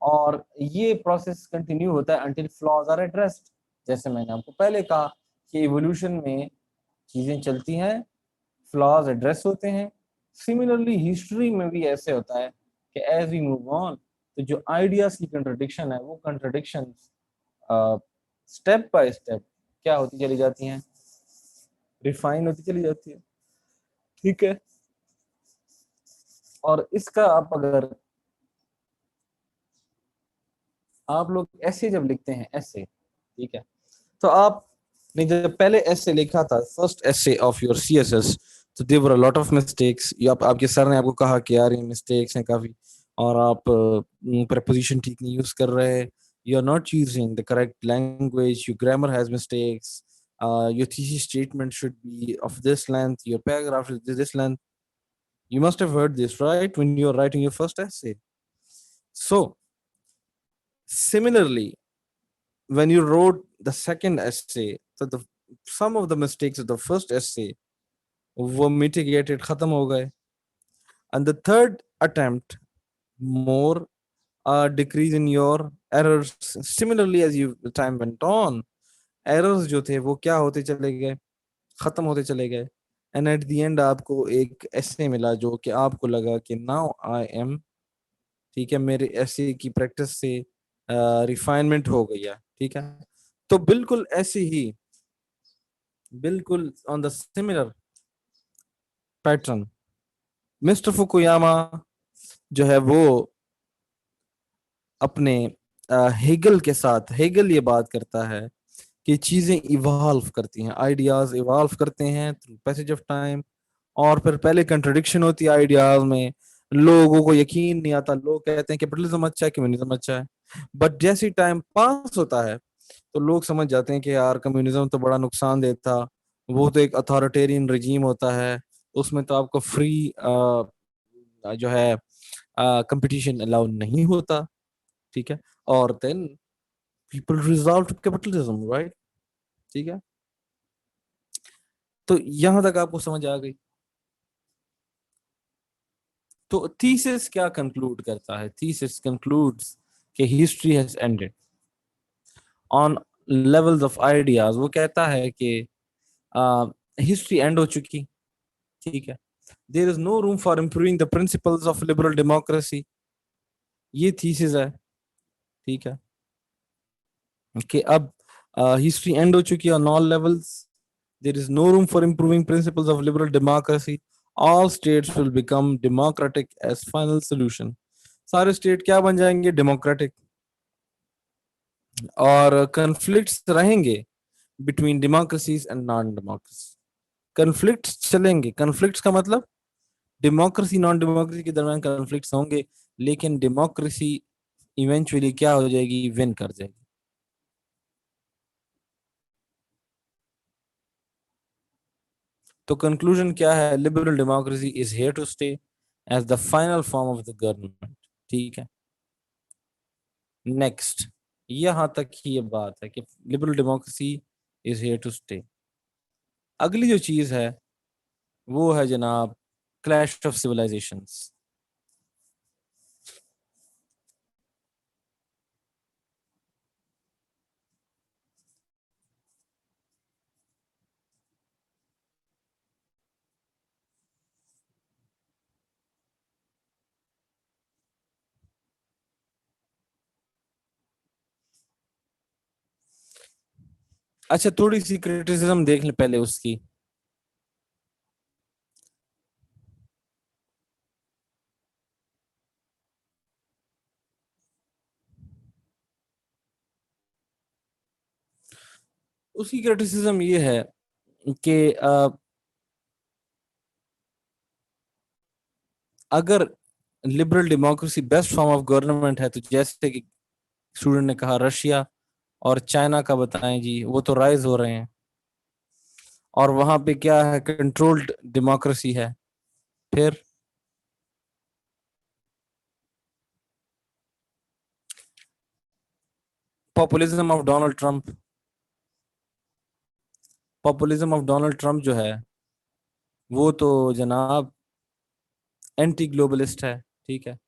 और ये प्रोसेस कंटिन्यू होता है अंटिल फ्लॉज आर एड्रेस्ड। जैसे मैंने आपको पहले कहा कि इवोल्यूशन में चीजें चलती हैं, फ्लॉज एड्रेस होते हैं। सिमिलरली हिस्ट्री में भी ऐसे होता है कि एज वी मूव ऑन, तो जो आइडियाज की कंट्रडिक्शन है वो कंट्रडिक्शन स्टेप बाय स्टेप क्या होती चली जाती हैं? रिफाइन होती चली जाती है। ठीक है, और इसका आप लोग ऐसे जब लिखते हैं ऐसे, ठीक है, तो आपने जब पहले ऐसे लिखा था, first essay of your CSS, तो there were a lot of mistakes. ये आपके सर ने आपको कहा कि यार ये मिस्टेक्स हैं काफी, और आप preposition ठीक नहीं यूज कर रहे, you are not using the correct language, your grammar has mistakes, your thesis statement should be of this length, your paragraph is this length. You must have heard this, right, when you are writing your first essay. So similarly, when you wrote the second essay, so some of the mistakes of the first essay were mitigated, khatam ho gaye, and the third attempt, more decrease in your errors. Similarly, as you time went on, errors जो थे वो क्या होते चले गए? खत्म होते चले गए, एंड एट द एंड आपको एक ऐसे मिला जो कि आपको लगा कि नाउ आई एम, ठीक है, मेरे ऐसे की प्रैक्टिस से रिफाइनमेंट हो गई है। ठीक है, तो बिल्कुल ऐसे ही, बिल्कुल on the similar pattern, mister Fukuyama जो है वो अपने हेगल के साथ, हेगल ये बात करता है कि चीजें इवॉल्व करती हैं, आइडियाज इवॉल्व करते हैं थ्रू पैसेज ऑफ टाइम, और फिर पहले कंट्रडिक्शन होती है आइडियाज में, लोगों को यकीन नहीं आता, लोग कहते हैं कैपिटलिज्म अच्छा है, कम्युनिज्म अच्छा है, बट जैसे टाइम पास होता है तो लोग समझ जाते हैं कि यार कम्युनिज्म तो बड़ा नुकसानदेह था, वो तो एक अथॉरिटेरियन रजीम होता है, उसमें तो आपको फ्री जो है कंपटीशन अलाउ नहीं होता। ठीक है, और then people resolve to capitalism, right. ठीक है, तो यहां तक आपको समझ आ गई। तो थीसिस क्या कंक्लूड करता है? थीसिस कंक्लूड्स कि history has ended on levels of ideas. वो कहता है कि हिस्ट्री एंड हो चुकी, ठीक है, there is no room for improving the principles of liberal democracy. ये थीसिस है, ठीक है, कि अब हिस्ट्री एंड हो चुकी है on all levels, there is no room for improving principles of liberal democracy, all states will become democratic as final solution. सारे स्टेट क्या बन जाएंगे? डेमोक्रेटिक। और कन्फ्लिक्ट्स रहेंगे between democracies and non democracy, conflicts चलेंगे। कन्फ्लिक्ट्स का मतलब democracy non democracy के दरमियान कन्फ्लिक्ट्स होंगे, लेकिन डेमोक्रेसी इवेंचुअली क्या हो जाएगी? विन कर जाएगी। तो कंक्लूजन क्या है? Liberal democracy is here to stay as the final form of the government. ठीक है, नेक्स्ट यहाँ तक ही ये बात है कि liberal democracy is here to stay. अगली जो चीज है वो है जनाब क्लैश ऑफ सिविलाइजेशंस। अच्छा, थोड़ी सी क्रिटिसिज्म देख ले पहले उसकी। उसकी क्रिटिसिज्म ये है कि अगर liberal democracy best form of government है, तो जैसे कि स्टूडेंट ने कहा रशिया और चाइना का बताएं जी, वो तो राइज हो रहे हैं और वहां पे क्या है, कंट्रोल्ड डेमोक्रेसी है। फिर populism of Donald Trump, populism of Donald Trump जो है वो तो जनाब एंटी ग्लोबलिस्ट है। ठीक है।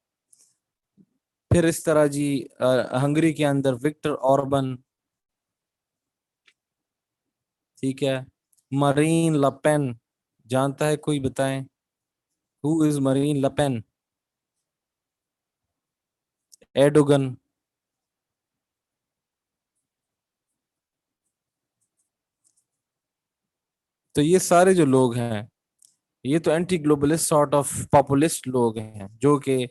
फिर इस तरह जी हंगरी के अंदर विक्टर ऑर्बन। ठीक है। मरीन लपेन, जानता है कोई, बताएं हु इज मरीन लपेन? एडोगन। तो ये सारे जो लोग हैं, ये तो anti globalist sort of populist लोग हैं जो कि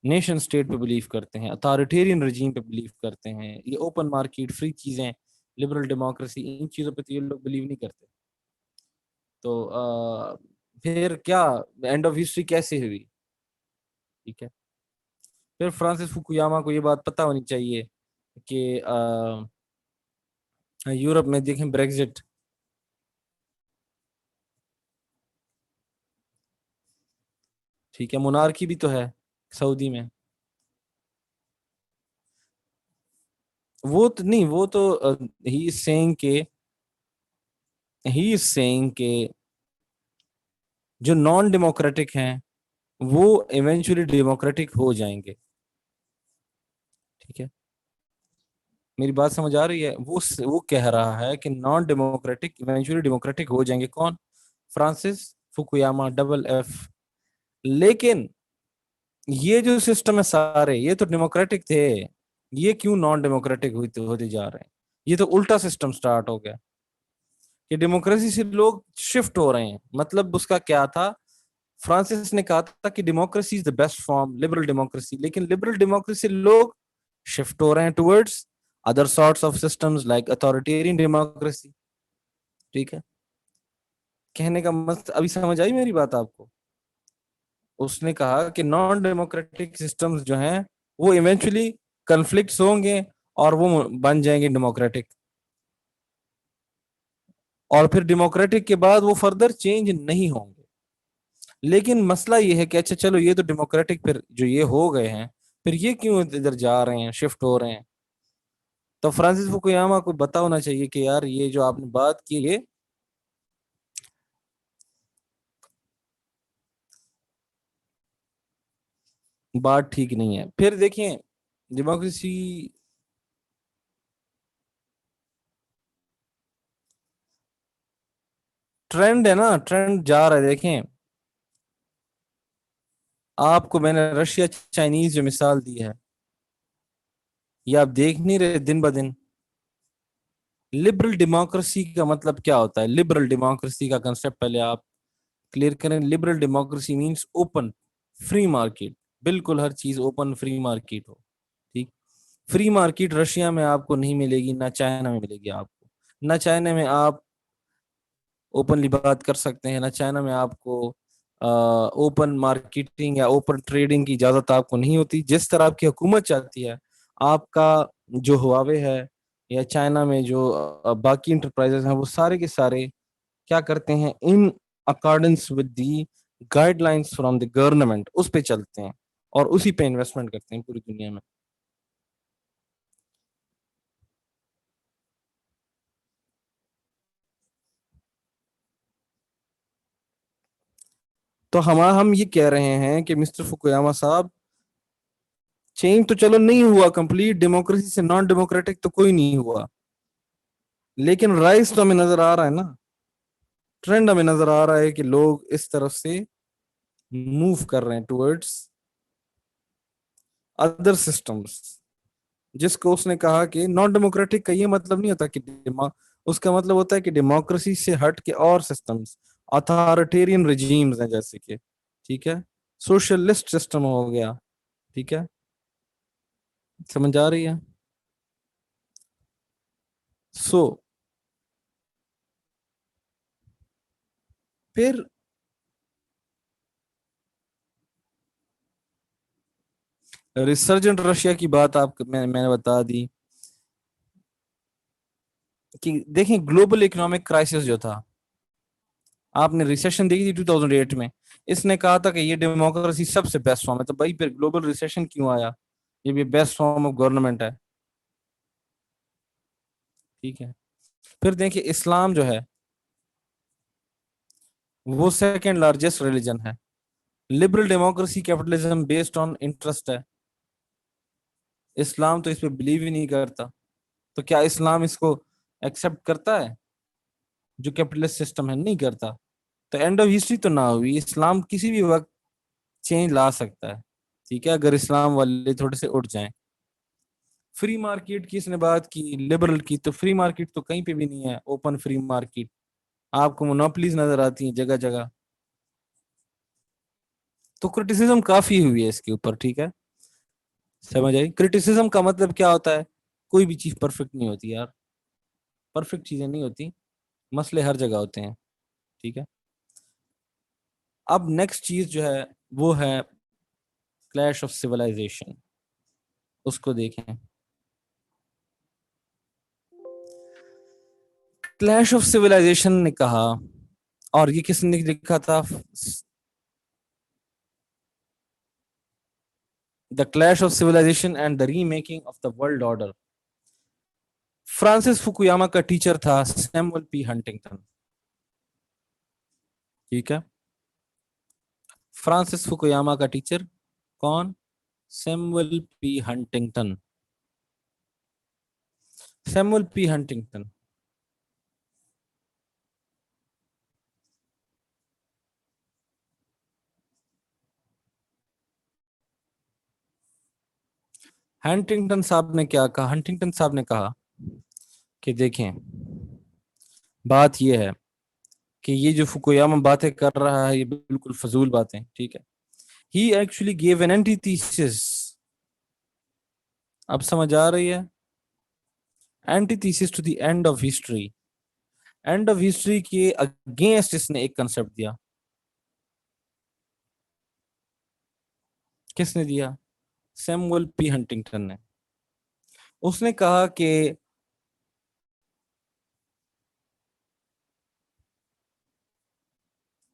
नेशन स्टेट पे बिलीव करते हैं, अथॉरिटेरियन रजीम पे बिलीव करते हैं, ये ओपन मार्केट फ्री चीजें, लिबरल डेमोक्रेसी, इन चीजों पे तो ये लोग बिलीव नहीं करते। तो फिर क्या एंड ऑफ हिस्ट्री कैसे हुई? ठीक है। फिर फ्रांसिस फुकुयामा को ये बात पता होनी चाहिए कि यूरोप में देखें ब्रेग्जिट। ठीक है, मोनार्की भी तो है सऊदी में। वो तो नहीं, वो तो ही इज सेइंग के, ही इज सेइंग के जो नॉन डेमोक्रेटिक हैं वो इवेंचुअली डेमोक्रेटिक हो जाएंगे। ठीक है, मेरी बात समझ आ रही है? वो कह रहा है कि नॉन डेमोक्रेटिक इवेंचुअली डेमोक्रेटिक हो जाएंगे। कौन? Francis Fukuyama, double F. लेकिन ये जो सिस्टम है सारे, ये तो डेमोक्रेटिक थे, ये क्यों नॉन डेमोक्रेटिक होते जा रहे हैं? ये तो उल्टा सिस्टम स्टार्ट हो गया कि डेमोक्रेसी से लोग शिफ्ट हो रहे हैं। मतलब उसका क्या था? फ्रांसिस ने कहा था कि democracy is the best form, liberal democracy, लेकिन लिबरल डेमोक्रेसी लोग शिफ्ट हो रहे हैं towards other sorts of systems like authoritarian democracy. ठीक है। कहने का मत अभी समझ आई मेरी बात आपको? उसने कहा कि नॉन डेमोक्रेटिक सिस्टम्स जो हैं वो इवेंचुअली कन्फ्लिक्ट्स होंगे और वो बन जाएंगे डेमोक्रेटिक, और फिर डेमोक्रेटिक के बाद वो फर्दर चेंज नहीं होंगे। लेकिन मसला ये है कि अच्छा चलो, ये तो डेमोक्रेटिक फिर जो ये हो गए हैं, फिर ये क्यों इधर जा रहे हैं, शिफ्ट हो रहे हैं? तो फ्रांसिस फुकुयामा को पता होना चाहिए कि यार ये जो आपने बात की, ये बात ठीक नहीं है। फिर देखिए डेमोक्रेसी, ट्रेंड है ना, ट्रेंड जा रहा है। देखें, आपको मैंने रशिया चाइनीज जो मिसाल दी है, ये आप देख नहीं रहे दिन ब दिन? लिबरल डेमोक्रेसी का मतलब क्या होता है? लिबरल डेमोक्रेसी का कंसेप्ट पहले आप क्लियर करें। Liberal democracy means open, free market, बिल्कुल हर चीज ओपन फ्री मार्केट हो। ठीक। फ्री मार्केट रशिया में आपको नहीं मिलेगी, ना चाइना में मिलेगी आपको। ना चाइना में आप ओपनली बात कर सकते हैं, ना चाइना में आपको ओपन मार्केटिंग या ओपन ट्रेडिंग की इजाजत आपको नहीं होती। जिस तरह आपकी हुकूमत चाहती है, आपका जो हुआवे है या चाइना में जो बाकी इंटरप्राइजेस हैं, वो सारे के सारे क्या करते हैं, in accordance with the guidelines from the government उस पे चलते हैं और उसी पे इन्वेस्टमेंट करते हैं पूरी दुनिया में। तो हम ये कह रहे हैं कि मिस्टर फुकुयामा साहब, चेंज तो चलो नहीं हुआ कंप्लीट, डेमोक्रेसी से नॉन डेमोक्रेटिक तो कोई नहीं हुआ, लेकिन राइज तो हमें नजर आ रहा है ना, ट्रेंड हमें नजर आ रहा है कि लोग इस तरफ से मूव कर रहे हैं टुवर्ड्स अदर सिस्टम्स। जिसको उसने कहा कि नॉन डेमोक्रेटिक का ये मतलब नहीं होता कि उसका मतलब होता है कि डेमोक्रेसी से हट के और सिस्टम्स, अथॉरिटेरियन रिजीम्स हैं जैसे कि, ठीक है, सोशलिस्ट सिस्टम हो गया, ठीक है, समझ आ रही है। सो फिर रिसर्जेंट रशिया की बात मैंने बता दी कि देखें ग्लोबल इकोनॉमिक क्राइसिस जो था, आपने रिसेशन देखी थी 2008 में, इसने कहा था कि ये डेमोक्रेसी सबसे बेस्ट फॉर्म है, तो भाई फिर ग्लोबल रिसेशन क्यों आया, ये भी बेस्ट फॉर्म ऑफ गवर्नमेंट है, ठीक है। फिर देखिए इस्लाम जो है वो सेकंड लार्जेस्ट रिलीजन है, liberal democracy capitalism based on interest है, इस्लाम तो इस पे बिलीव ही नहीं करता, तो क्या इस्लाम इसको एक्सेप्ट करता है, जो कैपिटलिस्ट सिस्टम है, नहीं करता। तो एंड ऑफ हिस्ट्री तो ना हुई, इस्लाम किसी भी वक्त चेंज ला सकता है, ठीक है, अगर इस्लाम वाले थोड़े से उठ जाएं। फ्री मार्केट की इसने बात की, लिबरल की, तो फ्री मार्केट तो कहीं पे भी नहीं है, ओपन फ्री मार्केट, आपको मोनोपलीज नजर आती हैं जगह जगह। तो क्रिटिसिज्म काफी हुई है इसके ऊपर, ठीक है, समझ आई। क्रिटिसिज्म का मतलब क्या होता है, कोई भी चीज परफेक्ट नहीं होती यार, परफेक्ट चीजें नहीं होती, मसले हर जगह होते हैं, ठीक है। अब नेक्स्ट चीज जो है वो है क्लैश ऑफ सिविलाइजेशन, उसको देखें। क्लैश ऑफ सिविलाइजेशन ने कहा, और ये किसने लिखा था, the clash of civilization and the remaking of the world order. Francis Fukuyama का टीचर था सैमुअल पी हंटिंगटन, ठीक है, फ्रांसिस फुकुयामा का टीचर कौन, Samuel P Huntington, Samuel P Huntington. Huntington साहब ने कहा कि देखें, बात यह है कि ये जो फुकुयामा बातें कर रहा है ये बिल्कुल फजूल बातें, ठीक है। He actually give an antithesis, अब समझ आ रही है, antithesis to the end of history, end of history के अगेंस्ट इसने एक कंसेप्ट दिया। किसने दिया, सैमुअल पी हंटिंगटन ने। उसने कहा कि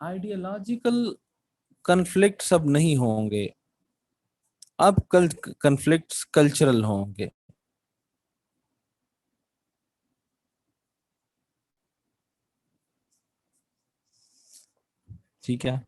आइडियोलॉजिकल कन्फ्लिक्ट सब नहीं होंगे, अब कल कन्फ्लिक्ट्स कल्चरल होंगे। ठीक है,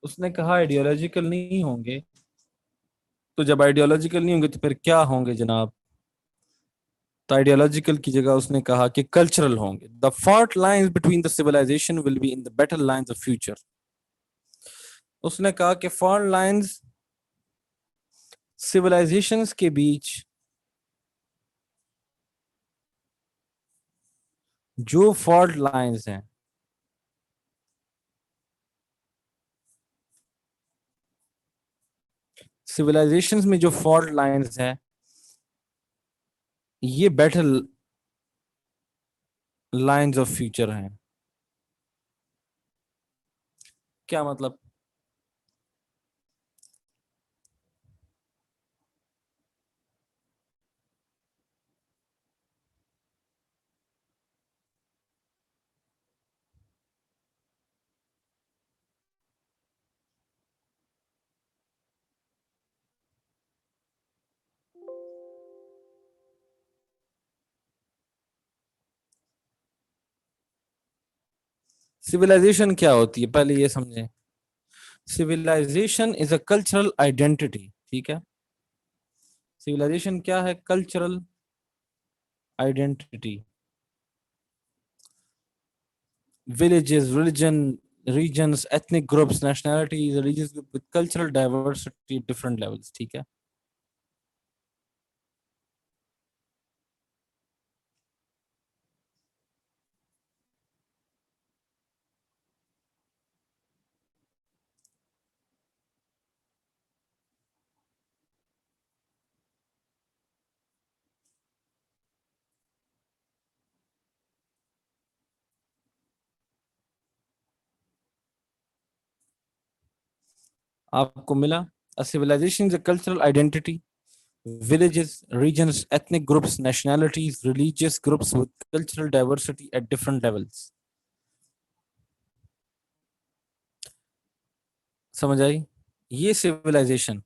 उसने कहा आइडियोलॉजिकल नहीं होंगे, तो जब आइडियोलॉजिकल नहीं होंगे तो फिर क्या होंगे जनाब, तो आइडियोलॉजिकल की जगह उसने कहा कि कल्चरल होंगे। The fault lines between the civilization will be in the better lines of future. उसने कहा कि फॉल्ट लाइंस सिविलाइजेशंस के बीच जो फॉल्ट लाइंस हैं, सिविलाइजेशंस में जो फॉल्ट लाइंस हैं, ये बेटर लाइंस ऑफ फ्यूचर हैं। क्या मतलब, सिविलाइजेशन क्या होती है पहले ये समझें। Civilization is a cultural identity, ठीक है। सिविलाइजेशन क्या है? Cultural identity. Villages, religion, regions, ethnic groups, nationalities, religious group with cultural diversity at different levels, ठीक है। आपको मिला। A civilization is a cultural identity. Villages, regions, ethnic groups, nationalities, religious groups with cultural diversity at different levels. समझ आई? ये civilisation.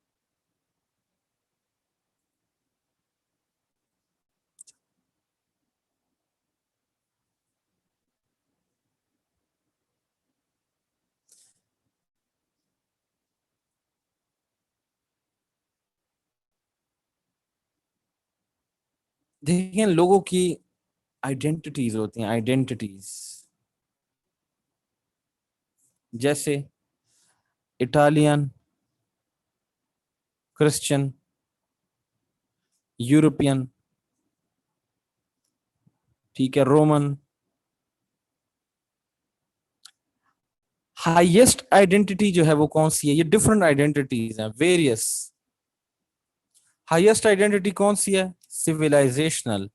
देखिए लोगों की identities होती हैं, आइडेंटिटीज। जैसे इटालियन, क्रिश्चियन, यूरोपियन, ठीक है, रोमन। हाईएस्ट आइडेंटिटी जो है वो कौन सी है? ये डिफरेंट आइडेंटिटीज हैं, वेरियस। हाईएस्ट आइडेंटिटी कौन सी है? सिविलाइजेशनल।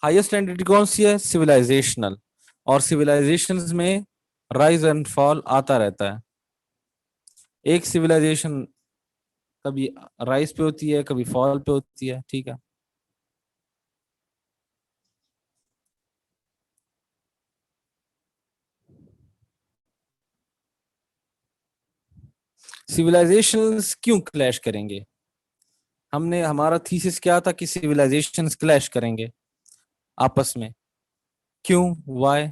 हाईएस्ट आइडेंटिटी कौन सी है? सिविलाइजेशनल। और सिविलाइजेशंस में राइज एंड फॉल आता रहता है। एक सिविलाइजेशन कभी राइज पे होती है, कभी फॉल पे होती है, ठीक है। सिविलाइजेशंस क्यों क्लैश करेंगे? हमने, हमारा थीसिस क्या था कि सिविलाइजेशंस क्लैश करेंगे आपस में। क्यों? Why?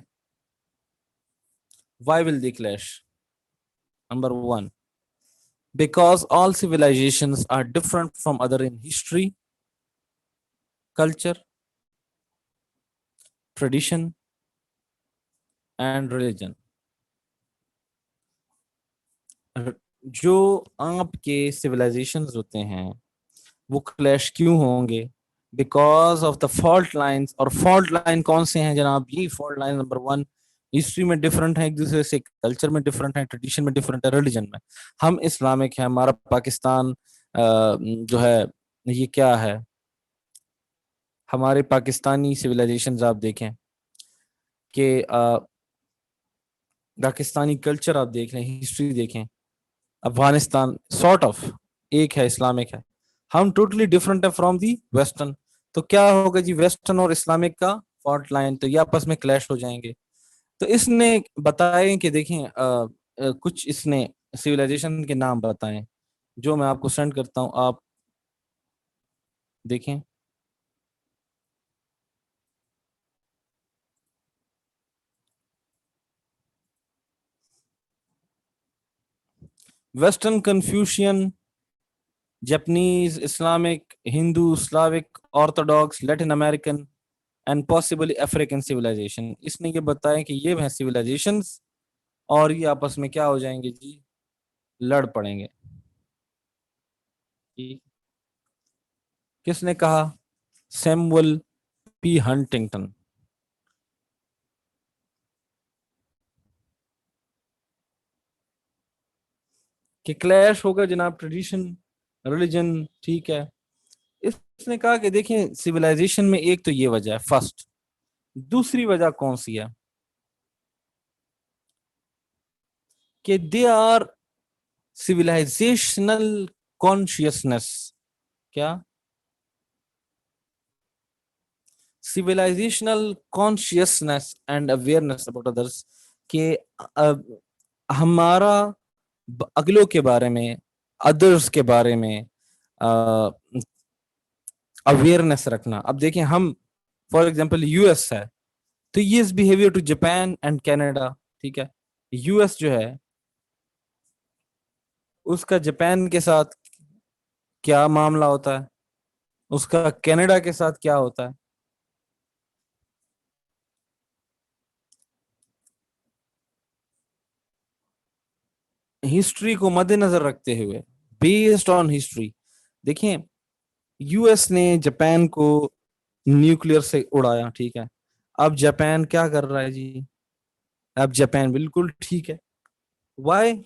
Why will they clash? Number one, because all civilizations are different from other in history, culture, tradition and religion. जो आपके civilizations होते हैं वो क्लैश क्यों होंगे? Because of the fault lines. और फॉल्ट लाइन कौन से हैं जनाब? ये fault line number one, history में डिफरेंट है एक दूसरे से, कल्चर में डिफरेंट है, ट्रेडिशन में डिफरेंट है, रिलीजन में। हम इस्लामिक है, हमारा पाकिस्तान जो है ये क्या है? हमारे पाकिस्तानी सिविलाइजेशंस आप देखें कि पाकिस्तानी कल्चर आप देख लें, हिस्ट्री देखें, अफगानिस्तान सॉर्ट ऑफ एक है, इस्लामिक है। हम टोटली डिफरेंट है फ्रॉम दी वेस्टर्न। तो क्या होगा जी? वेस्टर्न और इस्लामिक का फॉल्ट लाइन, तो ये आपस में क्लैश हो जाएंगे। तो इसने बताए कि देखें कुछ इसने सिविलाइजेशन के नाम बताएं, जो मैं आपको सेंड करता हूं, आप देखें। Western, Confucian, Japanese, Islamic, Hindu, Slavic, orthodox, Latin American and possibly African civilization. इसने ये बताया कि ये हैं सिविलाइजेशंस और ये आपस में क्या हो जाएंगे जी? लड़ पड़ेंगे। ठीक। किसने कहा? Samuel P Huntington. कि क्लैश होगा जनाब, ट्रेडिशन, रिलीजन, ठीक है। इसने कहा कि देखिए सिविलाइजेशन में एक तो ये वजह है, फर्स्ट। दूसरी वजह कौन सी है? कि दे आर सिविलाइजेशनल कॉन्शियसनेस। क्या? Civilisational consciousness and awareness about others. के हमारा अगलों के बारे में, अदर्स के बारे में अवेयरनेस रखना। अब देखें हम, फॉर एग्जांपल यूएस है, तो ये is behaviour to Japan and Canada, ठीक है। यूएस जो है उसका जापान के साथ क्या मामला होता है, उसका कनाडा के साथ क्या होता है। हिस्ट्री को मद्देनजर रखते हुए, बेस्ड ऑन हिस्ट्री, देखें यूएस ने जापान को न्यूक्लियर से उड़ाया, ठीक है। अब जापान क्या कर रहा है जी, अब जापान बिल्कुल ठीक है। वाई?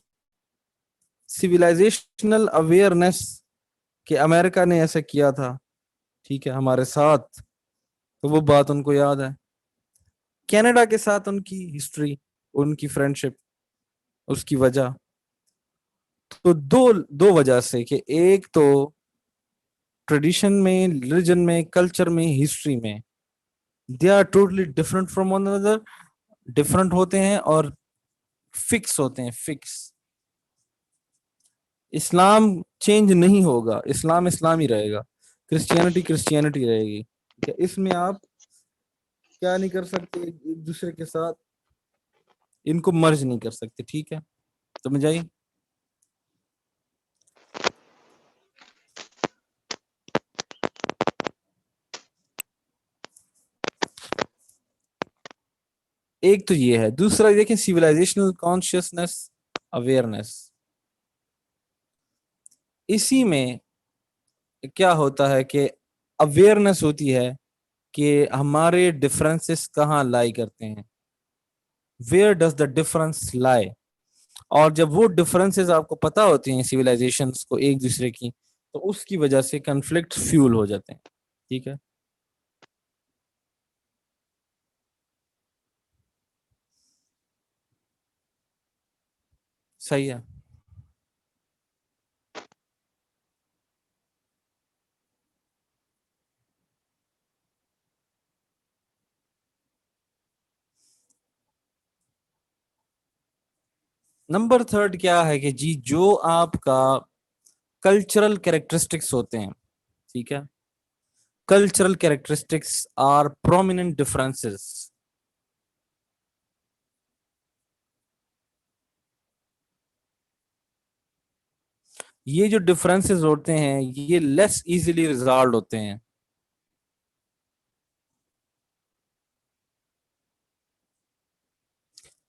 सिविलाइजेशनल अवेयरनेस, कि अमेरिका ने ऐसा किया था, ठीक है, हमारे साथ, तो वो बात उनको याद है। कनाडा के साथ उनकी हिस्ट्री, उनकी फ्रेंडशिप, उसकी वजह, तो दो दो वजह से, कि एक तो ट्रेडिशन में, रिलीजन में, कल्चर में, हिस्ट्री में, they are totally different from one another, different होते हैं और फिक्स होते हैं, फिक्स। इस्लाम चेंज नहीं होगा, इस्लाम इस्लाम ही रहेगा, क्रिश्चियनिटी क्रिश्चियनिटी रहेगी, ठीक है। इसमें आप क्या नहीं कर सकते, एक दूसरे के साथ इनको मर्ज नहीं कर सकते, ठीक है। समझ आई? एक तो ये है, दूसरा देखें सिविलाइजेशनल कॉन्शियसनेस, अवेयरनेस। इसी में क्या होता है कि अवेयरनेस होती है कि हमारे डिफरेंसेस कहाँ लाई करते हैं, वेयर डज द डिफरेंस लाई। और जब वो डिफरेंसेस आपको पता होती हैं सिविलाइजेशंस को एक दूसरे की, तो उसकी वजह से कन्फ्लिक्ट फ्यूल हो जाते हैं, ठीक है। सही है। नंबर थर्ड क्या है कि जी, जो आपका कल्चरल कैरेक्टरिस्टिक्स होते हैं, ठीक है, cultural characteristics are prominent differences. ये जो डिफरेंसेस होते हैं ये लेस इजीली रिजॉल्व होते हैं।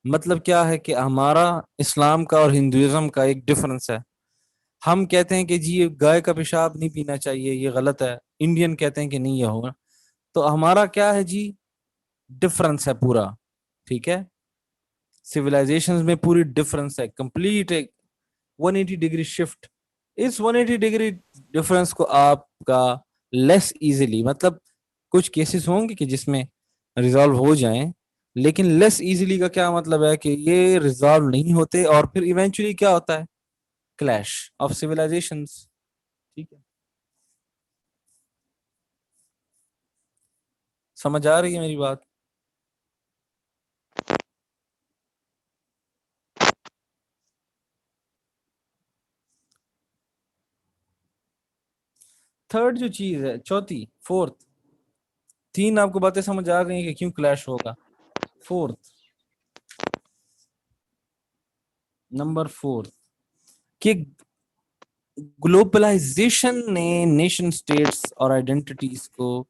मतलब क्या है कि हमारा इस्लाम का और हिंदुइज्म का एक डिफरेंस है। हम कहते हैं कि जी ये गाय का पेशाब नहीं पीना चाहिए, ये गलत है, इंडियन कहते हैं कि नहीं ये होगा। तो हमारा क्या है जी, डिफरेंस है पूरा, ठीक है। सिविलाइजेशंस में पूरी डिफरेंस है, कंप्लीट एक 180 डिग्री शिफ्ट। इस 180 डिग्री डिफरेंस को आपका लेस इजीली, मतलब कुछ केसेस होंगे कि जिसमें रिजॉल्व हो जाएं, लेकिन लेस इजीली का क्या मतलब है कि ये रिजॉल्व नहीं होते और फिर इवेंचुअली क्या होता है, क्लैश ऑफ सिविलाइजेशंस, ठीक है। समझ आ रही है मेरी बात? थर्ड जो चीज है, चौथी, फोर्थ, तीन आपको बातें समझ आ गई कि क्यों क्लैश होगा। फोर्थ, नंबर फोर्थ, कि ग्लोबलाइजेशन ने नेशन स्टेट्स और आइडेंटिटीज को,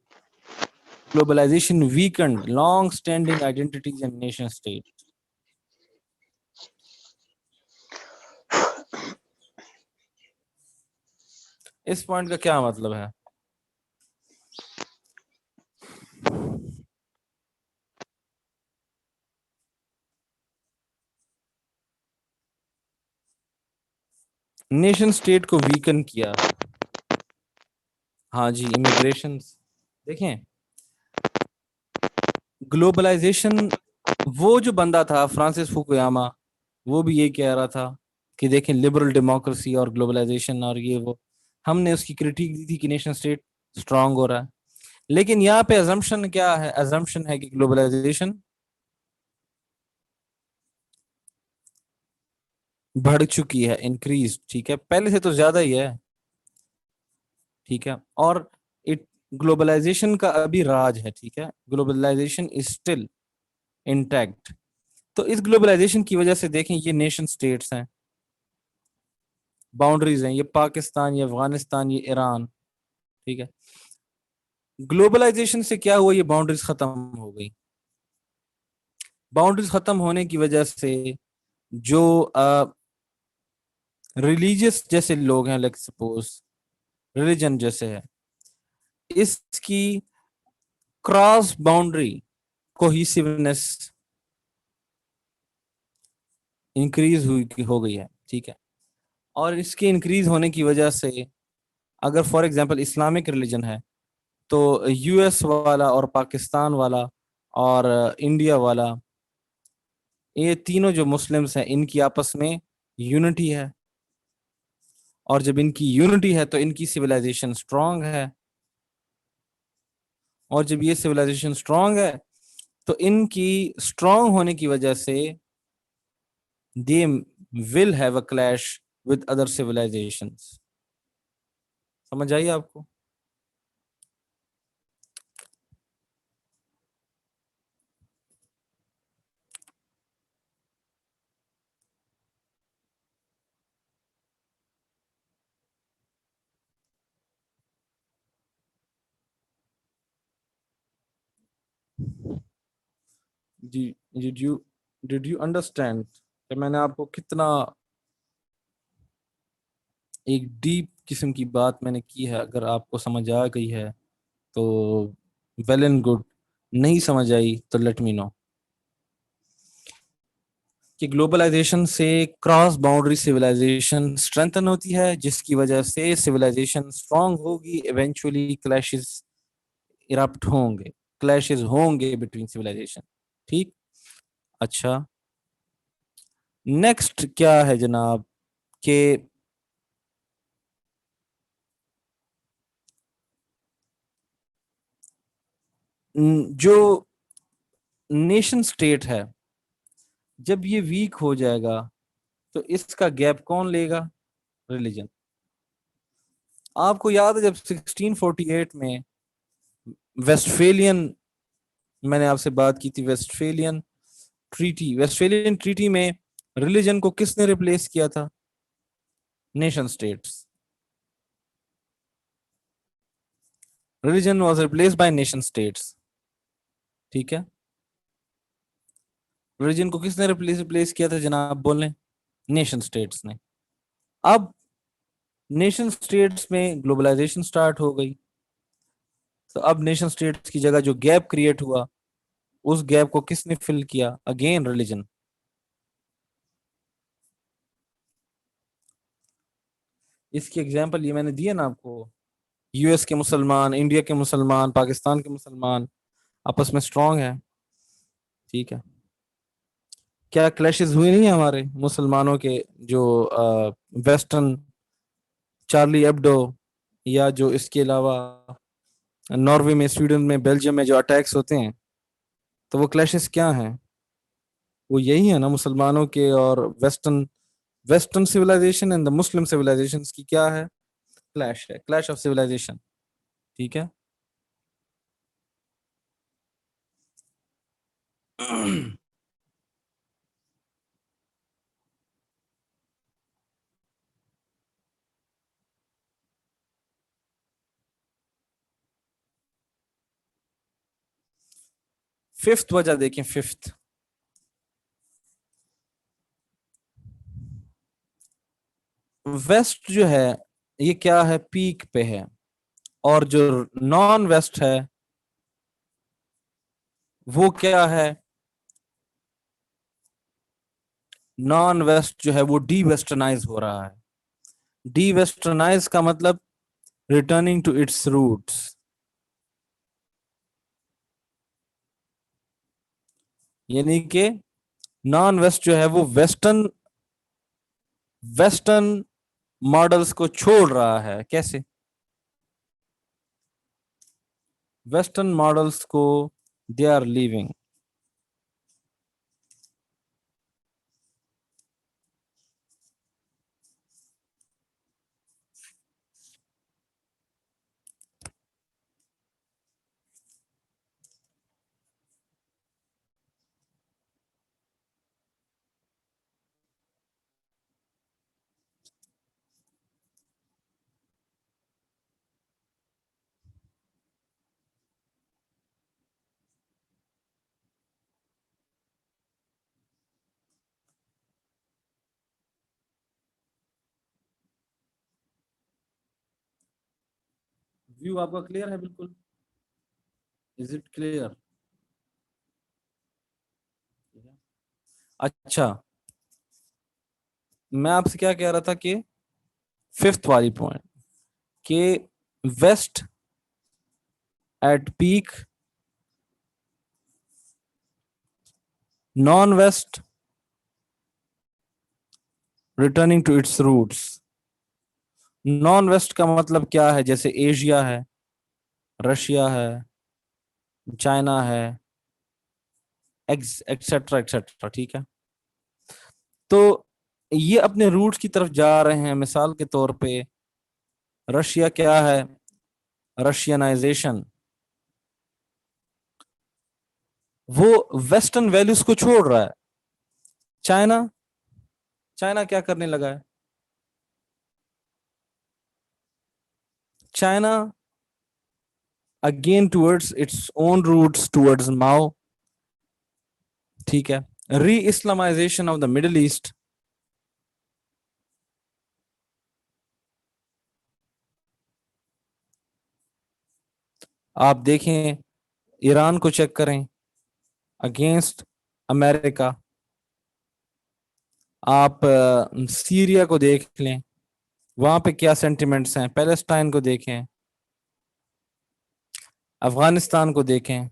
globalization weakened long standing identities and nation state. इस पॉइंट का क्या मतलब है? नेशन स्टेट को वीकन किया, हाँ जी, इमिग्रेशन। देखें ग्लोबलाइजेशन, वो जो बंदा था फ्रांसिस फुकुयामा, वो भी ये कह रहा था कि देखें लिबरल डेमोक्रेसी और ग्लोबलाइजेशन और ये वो, हमने उसकी क्रिटिक दी थी कि नेशन स्टेट स्ट्रांग हो रहा है। लेकिन यहाँ पे अजम्पशन क्या है, अजम्पशन है कि ग्लोबलाइजेशन बढ़ चुकी है, इंक्रीज, ठीक है, पहले से तो ज्यादा ही है, ठीक है। और इट ग्लोबलाइजेशन का अभी राज है, ठीक है, ग्लोबलाइजेशन इज स्टिल इंटैक्ट। तो इस ग्लोबलाइजेशन की वजह से देखें, ये नेशन स्टेट्स हैं, बाउंड्रीज हैं, ये पाकिस्तान, ये अफगानिस्तान, ये ईरान, ठीक है। ग्लोबलाइजेशन से क्या हुआ, ये बाउंड्रीज खत्म हो गई। बाउंड्रीज खत्म होने की वजह से जो रिलीजियस जैसे लोग हैं, लाइक सपोज रिलीजन जैसे है, इसकी क्रॉस बाउंड्री कोहिसिवनेस इंक्रीज हुई हो गई है, ठीक है। और इसके इंक्रीज होने की वजह से अगर फॉर एग्जांपल इस्लामिक रिलीजन है, तो यूएस वाला और पाकिस्तान वाला और इंडिया वाला, ये तीनों जो मुस्लिम्स हैं, इनकी आपस में यूनिटी है। और जब इनकी यूनिटी है तो इनकी सिविलाइजेशन स्ट्रांग है। और जब ये सिविलाइजेशन स्ट्रांग है तो इनकी स्ट्रांग होने की वजह से they will have a clash with other civilisations. समझ आई आपको? जी, did you did you understand कि मैंने आपको कितना एक डीप किस्म की बात मैंने की है? अगर आपको समझ आ गई है तो वेल एंड गुड, नहीं समझ आई तो लेट मी नो। कि ग्लोबलाइजेशन से क्रॉस बाउंड्री सिविलाइजेशन स्ट्रेंथन होती है, जिसकी वजह से सिविलाइजेशन स्ट्रांग होगी, इवेंचुअली क्लैशेस इरप्ट होंगे, क्लैशेस होंगे बिटवीन सिविलाइजेशन, ठीक। अच्छा, नेक्स्ट क्या है जनाब, के जो नेशन स्टेट है, जब ये वीक हो जाएगा तो इसका गैप कौन लेगा? रिलीजन। आपको याद है जब 1648 में वेस्टफेलियन, मैंने आपसे बात की थी, वेस्टफेलियन ट्रीटी में रिलीजन को किसने रिप्लेस किया था? Nation states. Religion was replace by nation states, ठीक है। रिलीजन को किसने रिप्लेस किया था जनाब, बोलें? नेशन स्टेट्स ने। अब नेशन स्टेट्स में ग्लोबलाइजेशन स्टार्ट हो गई, तो अब नेशन स्टेट्स की जगह जो गैप क्रिएट हुआ, उस गैप को किसने फिल किया? Again religion. इसकी एग्जांपल ये मैंने दिया ना आपको, यूएस के मुसलमान, इंडिया के मुसलमान, पाकिस्तान के मुसलमान आपस में स्ट्रांग है, ठीक है। क्या क्लैशेस हुए नहीं हमारे मुसलमानों के, जो वेस्टर्न चार्ली एब्डो, या जो इसके अलावा नॉर्वे में, स्वीडन में, बेल्जियम में जो अटैक्स होते हैं, तो वो क्लैशेस क्या हैं? वो यही है ना, मुसलमानों के और western western civilization and the Muslim civilization की क्या है? क्लैश है, क्लैश ऑफ सिविलाइजेशन, ठीक है। फिफ्थ वजह देखें, फिफ्थ, वेस्ट जो है ये क्या है, पीक पे है। और जो नॉन वेस्ट है वो क्या है? नॉन वेस्ट जो है वो डी वेस्टर्नाइज हो रहा है। डी वेस्टर्नाइज का मतलब रिटर्निंग टू इट्स रूट्स। यानी कि नॉन वेस्ट जो है वो वेस्टर्न वेस्टर्न मॉडल्स को छोड़ रहा है। कैसे? वेस्टर्न मॉडल्स को दे आर लीविंग। व्यू आपका क्लियर है बिल्कुल? Is it clear? अच्छा, मैं आपसे क्या कह रहा था कि फिफ्थ वाली पॉइंट, कि west at peak, non west returning to its roots. Non west का मतलब क्या है? जैसे एशिया है, रशिया है, चाइना है, एक्सेट्रा एक्सेट्रा, ठीक है। तो ये अपने रूट्स की तरफ जा रहे हैं। मिसाल के तौर पे रशिया क्या है? रशियनाइजेशन। वो वेस्टर्न वैल्यूज को छोड़ रहा है। चाइना, चाइना क्या करने लगा है? China again towards its own roots, towards Mao, ठीक है। Re Islamisation of the Middle East. आप देखें, ईरान को चेक करें अगेंस्ट अमेरिका। आप सीरिया को देख लें, वहां पे क्या सेंटिमेंट्स हैं। पैलेस्टाइन को देखें, अफगानिस्तान को देखें।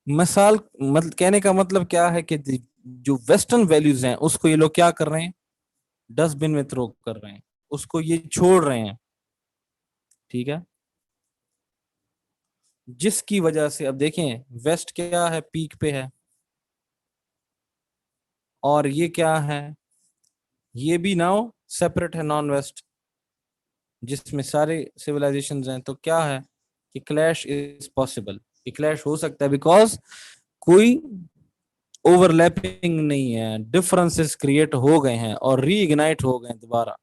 मिसाल, मतलब कहने का मतलब क्या है कि जो वेस्टर्न वैल्यूज हैं उसको ये लोग क्या कर रहे हैं? डस्टबिन में थ्रो कर रहे हैं, उसको ये छोड़ रहे हैं, ठीक है। जिसकी वजह से अब देखें, वेस्ट क्या है? पीक पे है। और ये क्या है? ये भी नाउ सेपरेट है, नॉन वेस्ट, जिसमें सारे सिविलाइजेशंस हैं। तो क्या है कि क्लैश इज पॉसिबल, ये क्लैश हो सकता है बिकॉज कोई ओवरलैपिंग नहीं है, डिफरेंसेस क्रिएट हो गए हैं और रीइग्नाइट हो गए दोबारा।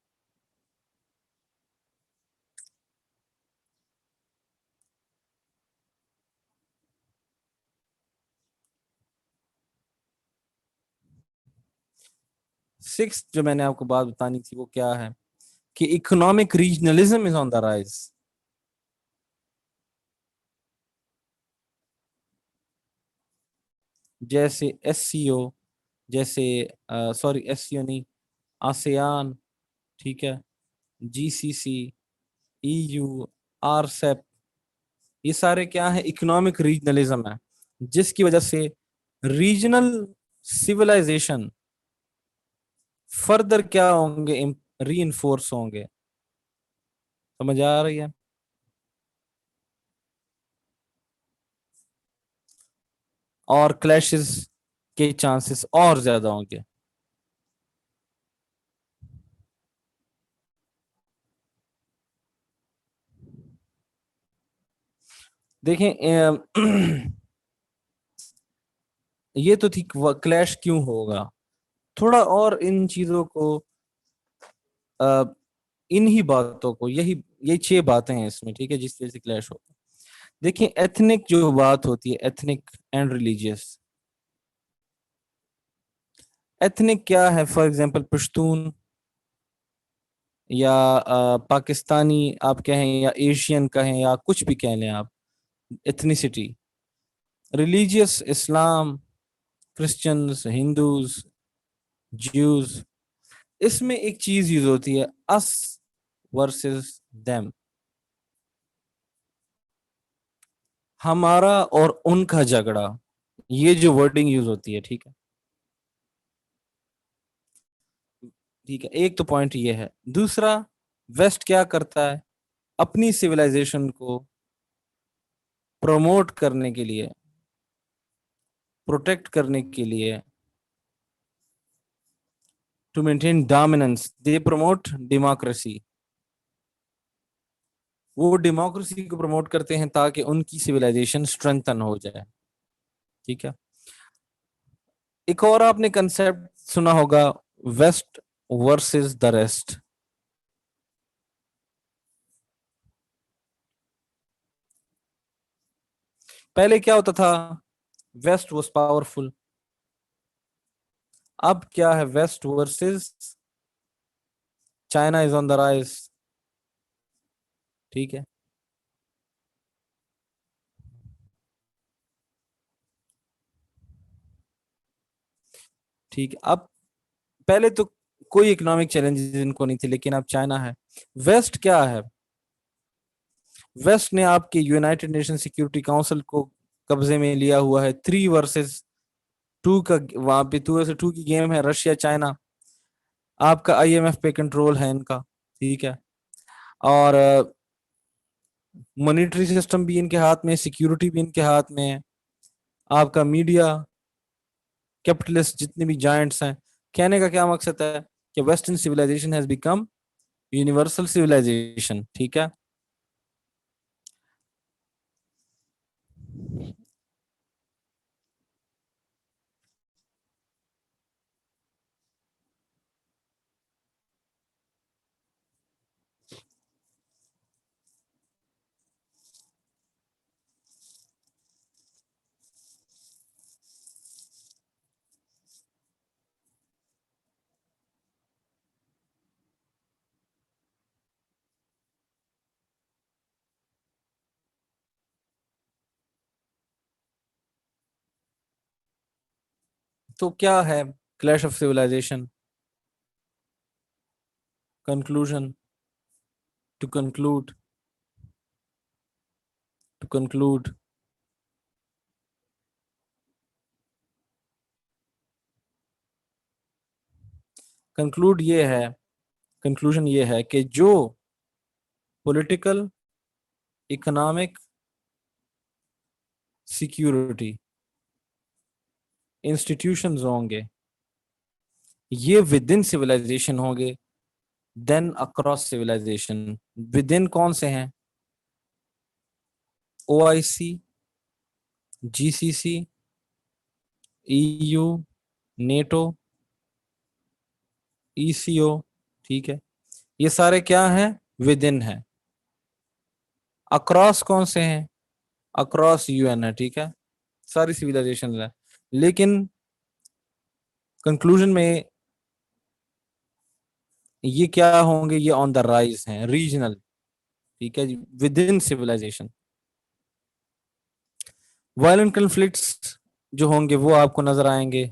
सिक्स जो मैंने आपको बात बतानी थी वो क्या है कि economic regionalism is on the rise. जैसे एससीओ, जैसे सॉरी एससीओ नहीं, आसियान, ठीक है, जीसीसी, ईयू, आरसेप, ये सारे क्या है? इकोनॉमिक रीजनलिज्म है, जिसकी वजह से रीजनल सिविलाइजेशन फर्दर क्या होंगे? री इन्फोर्स होंगे। समझ आ रही है? और क्लैशेस के चांसेस और ज्यादा होंगे। देखें ये तो थी क्लैश क्यों होगा। थोड़ा और इन चीजों को, अ, इन्हीं बातों को, यही छह बातें हैं इसमें, ठीक है, जिस वजह से क्लैश होगा। देखिए, एथनिक जो बात होती है, एथनिक एंड रिलीजियस। एथनिक क्या है? फॉर एग्जांपल पश्तून, या पाकिस्तानी आप कहें, या एशियन कहें, या कुछ भी कह लें आप, एथनिसिटी। रिलीजियस, इस्लाम, क्रिश्चियंस, हिंदूज, ज्यूज। इसमें एक चीज यूज होती है, अस वर्सेस देम, हमारा और उनका झगड़ा। ये जो वर्डिंग यूज होती है, ठीक है, ठीक है। एक तो पॉइंट ये है। दूसरा, वेस्ट क्या करता है? अपनी सिविलाइजेशन को प्रमोट करने के लिए, प्रोटेक्ट करने के लिए, to maintain dominance they promote democracy. वो डेमोक्रेसी को प्रमोट करते हैं ताकि उनकी सिविलाइजेशन स्ट्रेंथन हो जाए, ठीक है। एक और आपने कंसेप्ट सुना होगा, वेस्ट वर्सेस द रेस्ट। पहले क्या होता था? West was powerful. अब क्या है? West versus China is on the rise, ठीक है। ठीक है, अब पहले तो कोई इकोनॉमिक चैलेंजेस इनको नहीं थे, लेकिन अब चाइना है। वेस्ट क्या है? वेस्ट ने आपके यूनाइटेड नेशन सिक्योरिटी काउंसिल को कब्जे में लिया हुआ है। 3 वर्सेस 2 का वहां पे 2 वर्सेस 2 की गेम है, रशिया चाइना। आपका आईएमएफ पे कंट्रोल है इनका, ठीक है। और मॉनेटरी सिस्टम भी इनके हाथ में, सिक्योरिटी भी इनके हाथ में है। आपका मीडिया, कैपिटलिस्ट जितने भी जायंट्स हैं। कहने का क्या मकसद है कि western civilization has become universal civilization, ठीक है। तो क्या है clash of civilization? Conclusion, to conclude, to conclude, conclude ये है, कंक्लूजन ये है कि जो पॉलिटिकल, इकोनॉमिक, सिक्योरिटी इंस्टीट्यूशंस होंगे, ये विद इन सिविलाइजेशन होंगे, then across civilization. Within कौन से हैं? OIC, GCC, EU, NATO, ECO, ठीक है। ये सारे क्या हैं? विद इन है। अक्रॉस कौन से हैं? अक्रॉस यूएन है, ठीक है। सारी सिविलाइजेशन है, लेकिन कंक्लूजन में ये क्या होंगे? ये ऑन द राइज हैं, रीजनल, ठीक है जी, within civilisation. Violent conflicts जो होंगे वो आपको नजर आएंगे।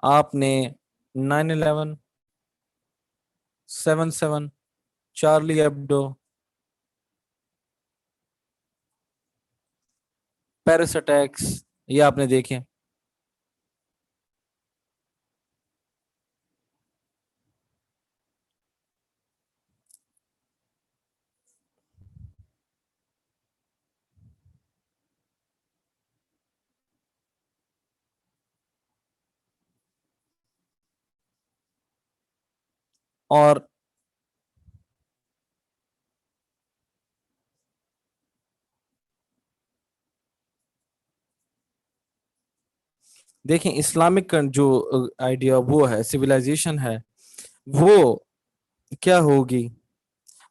आपने 9/11, 7/7, चार्ली एब्डो, पेरिस अटैक्स, ये आपने देखे। और देखें, इस्लामिक जो आइडिया वो है, सिविलाइजेशन है, वो क्या होगी?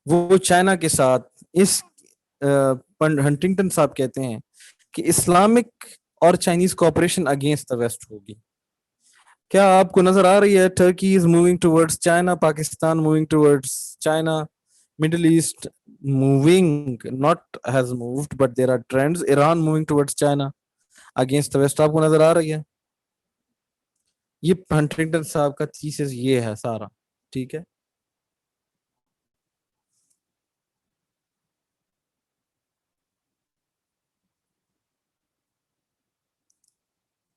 वो चाइना के साथ इस हंटिंगटन साहब कहते हैं कि इस्लामिक और Chinese cooperation against the west होगी। क्या आपको नजर आ रही है Turkey is moving towards China, Pakistan moving towards China, Middle East moving, not has moved but there are trends, Iran moving towards China against the west, आपको नजर आ रही है? ये हंटिंगटन साहब का थीसिस ये है सारा, ठीक है।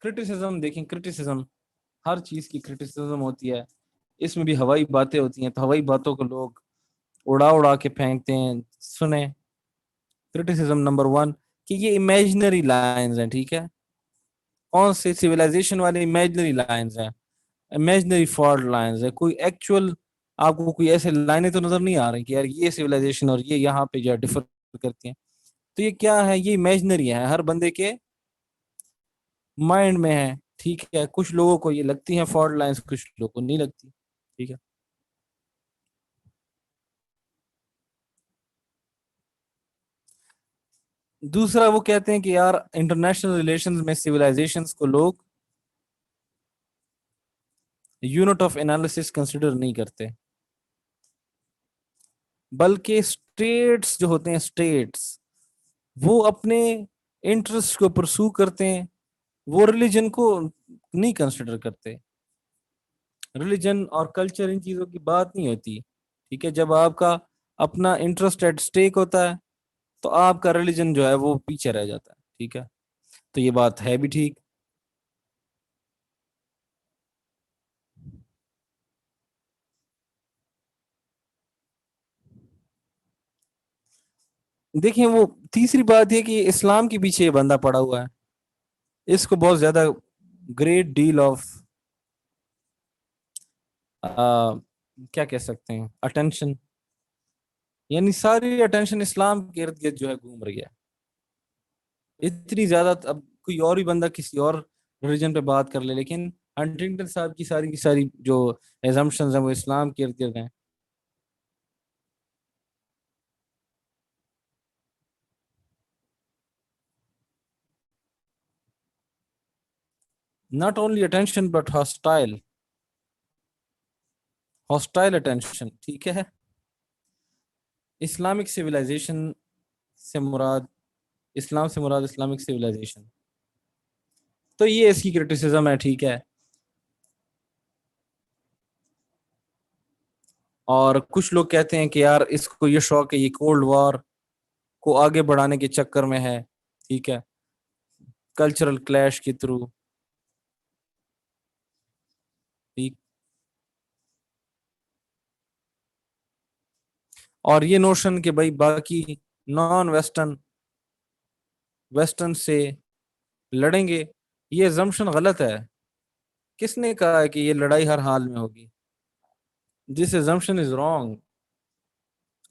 क्रिटिसिज्म देखें, क्रिटिसिज्म, हर चीज की क्रिटिसिज्म होती है। इसमें भी हवाई बातें होती हैं, तो हवाई बातों को लोग उड़ा उड़ा के फेंकते हैं। सुने, क्रिटिसिज्म नंबर 1 कि ये इमेजिनरी लाइंस हैं, ठीक है। कौन से? सिविलाइजेशन वाले इमेजिनरी लाइंस हैं, इमेजिनरी फॉल्ट लाइंस है। कोई एक्चुअल आपको कोई ऐसे लाइनें तो नजर नहीं आ रही कि यार ये सिविलाइजेशन और ये यहाँ पे जो डिफर करती हैं। तो ये क्या है? ये इमेजिनरी है, हर बंदे के माइंड में है, ठीक है। कुछ लोगों को ये लगती है फॉल्ट लाइंस, कुछ लोगों को नहीं लगती, ठीक है। दूसरा, वो कहते हैं कि यार इंटरनेशनल रिलेशंस में सिविलाइजेशंस को लोग यूनिट ऑफ एनालिसिस कंसिडर नहीं करते, बल्कि स्टेट्स जो होते हैं, स्टेट्स वो अपने इंटरेस्ट को परसू करते हैं, वो रिलीजन को नहीं कंसिडर करते। रिलीजन और कल्चर इन चीजों की बात नहीं होती। ठीक है, जब आपका अपना इंटरेस्ट एट स्टेक होता है तो आपका रिलीजन जो है वो पीछे रह जाता है। ठीक है, तो ये बात है भी ठीक। देखिए, वो तीसरी बात ये कि इस्लाम के पीछे ये बंदा पड़ा हुआ है, इसको बहुत ज्यादा ग्रेट डील ऑफ क्या कह सकते हैं अटेंशन, यानी सारी अटेंशन इस्लाम के इर्द गिर्द जो है घूम रही है। इतनी ज्यादा अब कोई और भी बंदा किसी और रिलीजन पे बात कर ले, लेकिन हंटिंगटन साहब की सारी जो एजम्पशंस हैं वो इस्लाम के इर्द गिर्द हैं। Not only attention but hostile, hostile attention. ठीक है, इस्लामिक सिविलाइजेशन से मुराद, इस्लाम से मुराद इस्लामिक सिविलाइजेशन, तो ये इसकी क्रिटिसिज्म है। ठीक है, और कुछ लोग कहते हैं कि यार इसको ये शौक है, ये कोल्ड वॉर को आगे बढ़ाने के चक्कर में है। ठीक है, कल्चरल क्लैश के थ्रू। ठीक, और ये नोशन कि भाई बाकी नॉन वेस्टर्न वेस्टर्न से लड़ेंगे, ये जम्पशन गलत है। किसने कहा है कि ये लड़ाई हर हाल में होगी? This जम्पशन is wrong.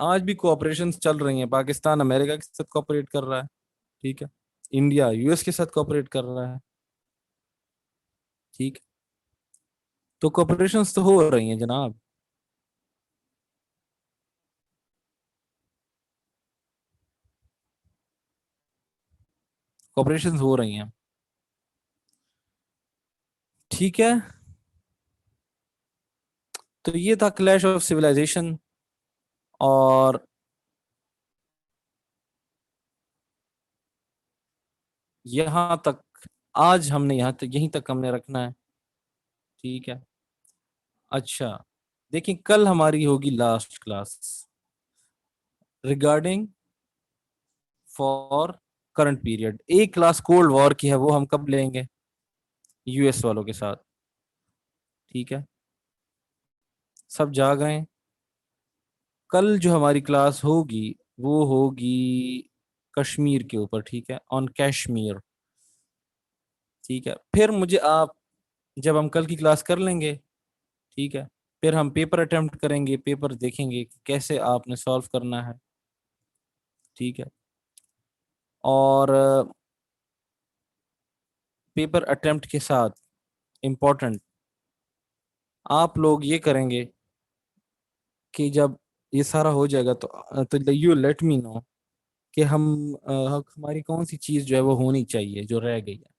आज भी कोऑपरेशन चल रही हैं, पाकिस्तान अमेरिका के साथ कोऑपरेट कर रहा है। ठीक है, इंडिया यूएस के साथ कोऑपरेट कर रहा है। ठीक, तो कोऑपरेशन तो हो रही हैं जनाब। कोऑपरेशन हो रही हैं। ठीक है, तो ये था क्लैश ऑफ सिविलाइजेशन। और यहाँ तक आज हमने यहाँ तक यहीं तक हमने रखना है। ठीक है, अच्छा, देखिए कल हमारी होगी last class regarding for current period. एक क्लास कोल्ड वॉर की है, वो हम कब लेंगे? यूएस वालों के साथ। ठीक है, सब जाग रहे हैं। कल जो हमारी क्लास होगी वो होगी कश्मीर के ऊपर। ठीक है, ऑन कश्मीर। ठीक है, फिर मुझे आप, जब हम कल की क्लास कर लेंगे, ठीक है, फिर हम पेपर अटेम्प्ट करेंगे, पेपर देखेंगे कि कैसे आपने सॉल्व करना है। ठीक है, और पेपर अटेम्प्ट के साथ इम्पोर्टेंट आप लोग ये करेंगे कि जब ये सारा हो जाएगा तो यू लेट मी नो कि हमारी कौन सी चीज़ जो है वो होनी चाहिए जो रह गई है।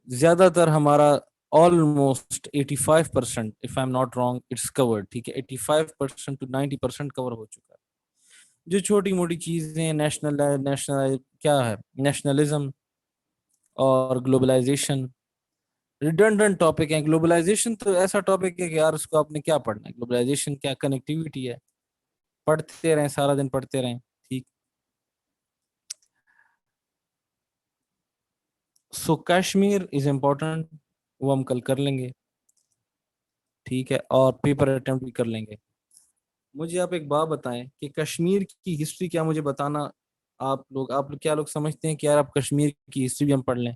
ज्यादातर हमारा almost 85%, if I am not wrong, it's covered. ठीक है, 85% टू 90% कवर हो चुका है। जो छोटी मोटी चीजें, नेशनल क्या है, नेशनलिज्म और ग्लोबलाइजेशन, रिडंडेंट टॉपिक है। ग्लोबलाइजेशन तो ऐसा टॉपिक है कि यार उसको आपने क्या पढ़ना है, ग्लोबलाइजेशन क्या कनेक्टिविटी है, पढ़ते रहें सारा दिन पढ़ते रहें। ठीक, सो कश्मीर इज इम्पोर्टेंट, वो हम कल कर लेंगे। ठीक है, और पेपर अटेम्प्ट भी कर लेंगे। मुझे आप एक बात बताएं कि कश्मीर की हिस्ट्री क्या, मुझे बताना। आप लोग क्या लोग समझते हैं कि यार आप कश्मीर की हिस्ट्री भी हम पढ़ लें?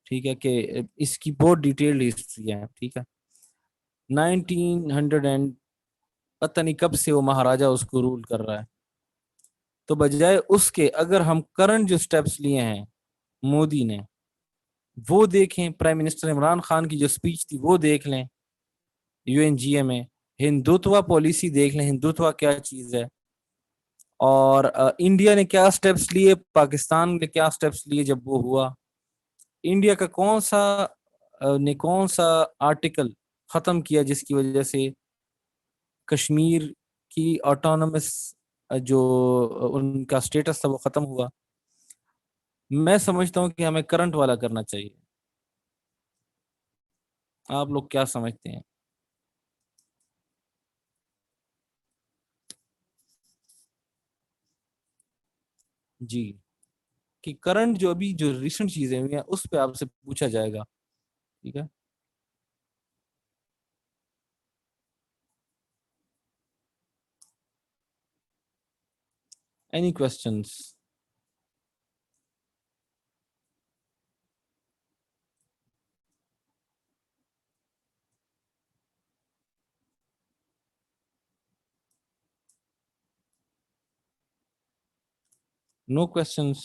ठीक है, कि इसकी बहुत डिटेल्ड हिस्ट्री है। ठीक है, 1900 एंड पता नहीं कब से वो महाराजा उसको रूल कर रहा है। तो बजाय उसके अगर हम करंट जो स्टेप्स लिए हैं मोदी ने, वो देखें, प्राइम मिनिस्टर इमरान खान की जो स्पीच थी वो देख लें यूएनजीए में, हिंदुत्व पॉलिसी देख लें, हिंदुत्व क्या चीज है, और इंडिया ने क्या स्टेप्स लिए, पाकिस्तान ने क्या स्टेप्स लिए जब वो हुआ, इंडिया का कौन सा आर्टिकल खत्म किया जिसकी वजह से कश्मीर की ऑटोनमस जो उनका स्टेटस था वो खत्म हुआ। मैं समझता हूँ कि हमें करंट वाला करना चाहिए। आप लोग क्या समझते हैं? जी, कि करंट जो अभी जो रिसेंट चीजें हुई हैं उस पे आपसे पूछा जाएगा। ठीक है। Any questions? No questions?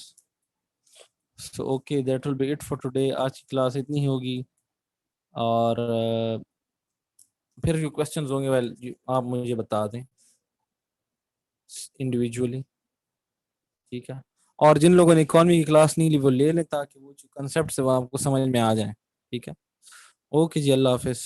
So okay, that will be it for today. आज की क्लास इतनी ही होगी। और फिर जो क्वेश्चंस होंगे वेल आप मुझे बता दें इंडिविजुअली। ठीक है। और जिन लोगों ने इकोनॉमी की क्लास नहीं ली वो ले लें, ताकि वो जो कंसेप्ट है वो आपको समझ में आ जाए। ठीक है। ओके जी, अल्लाह हाफिज।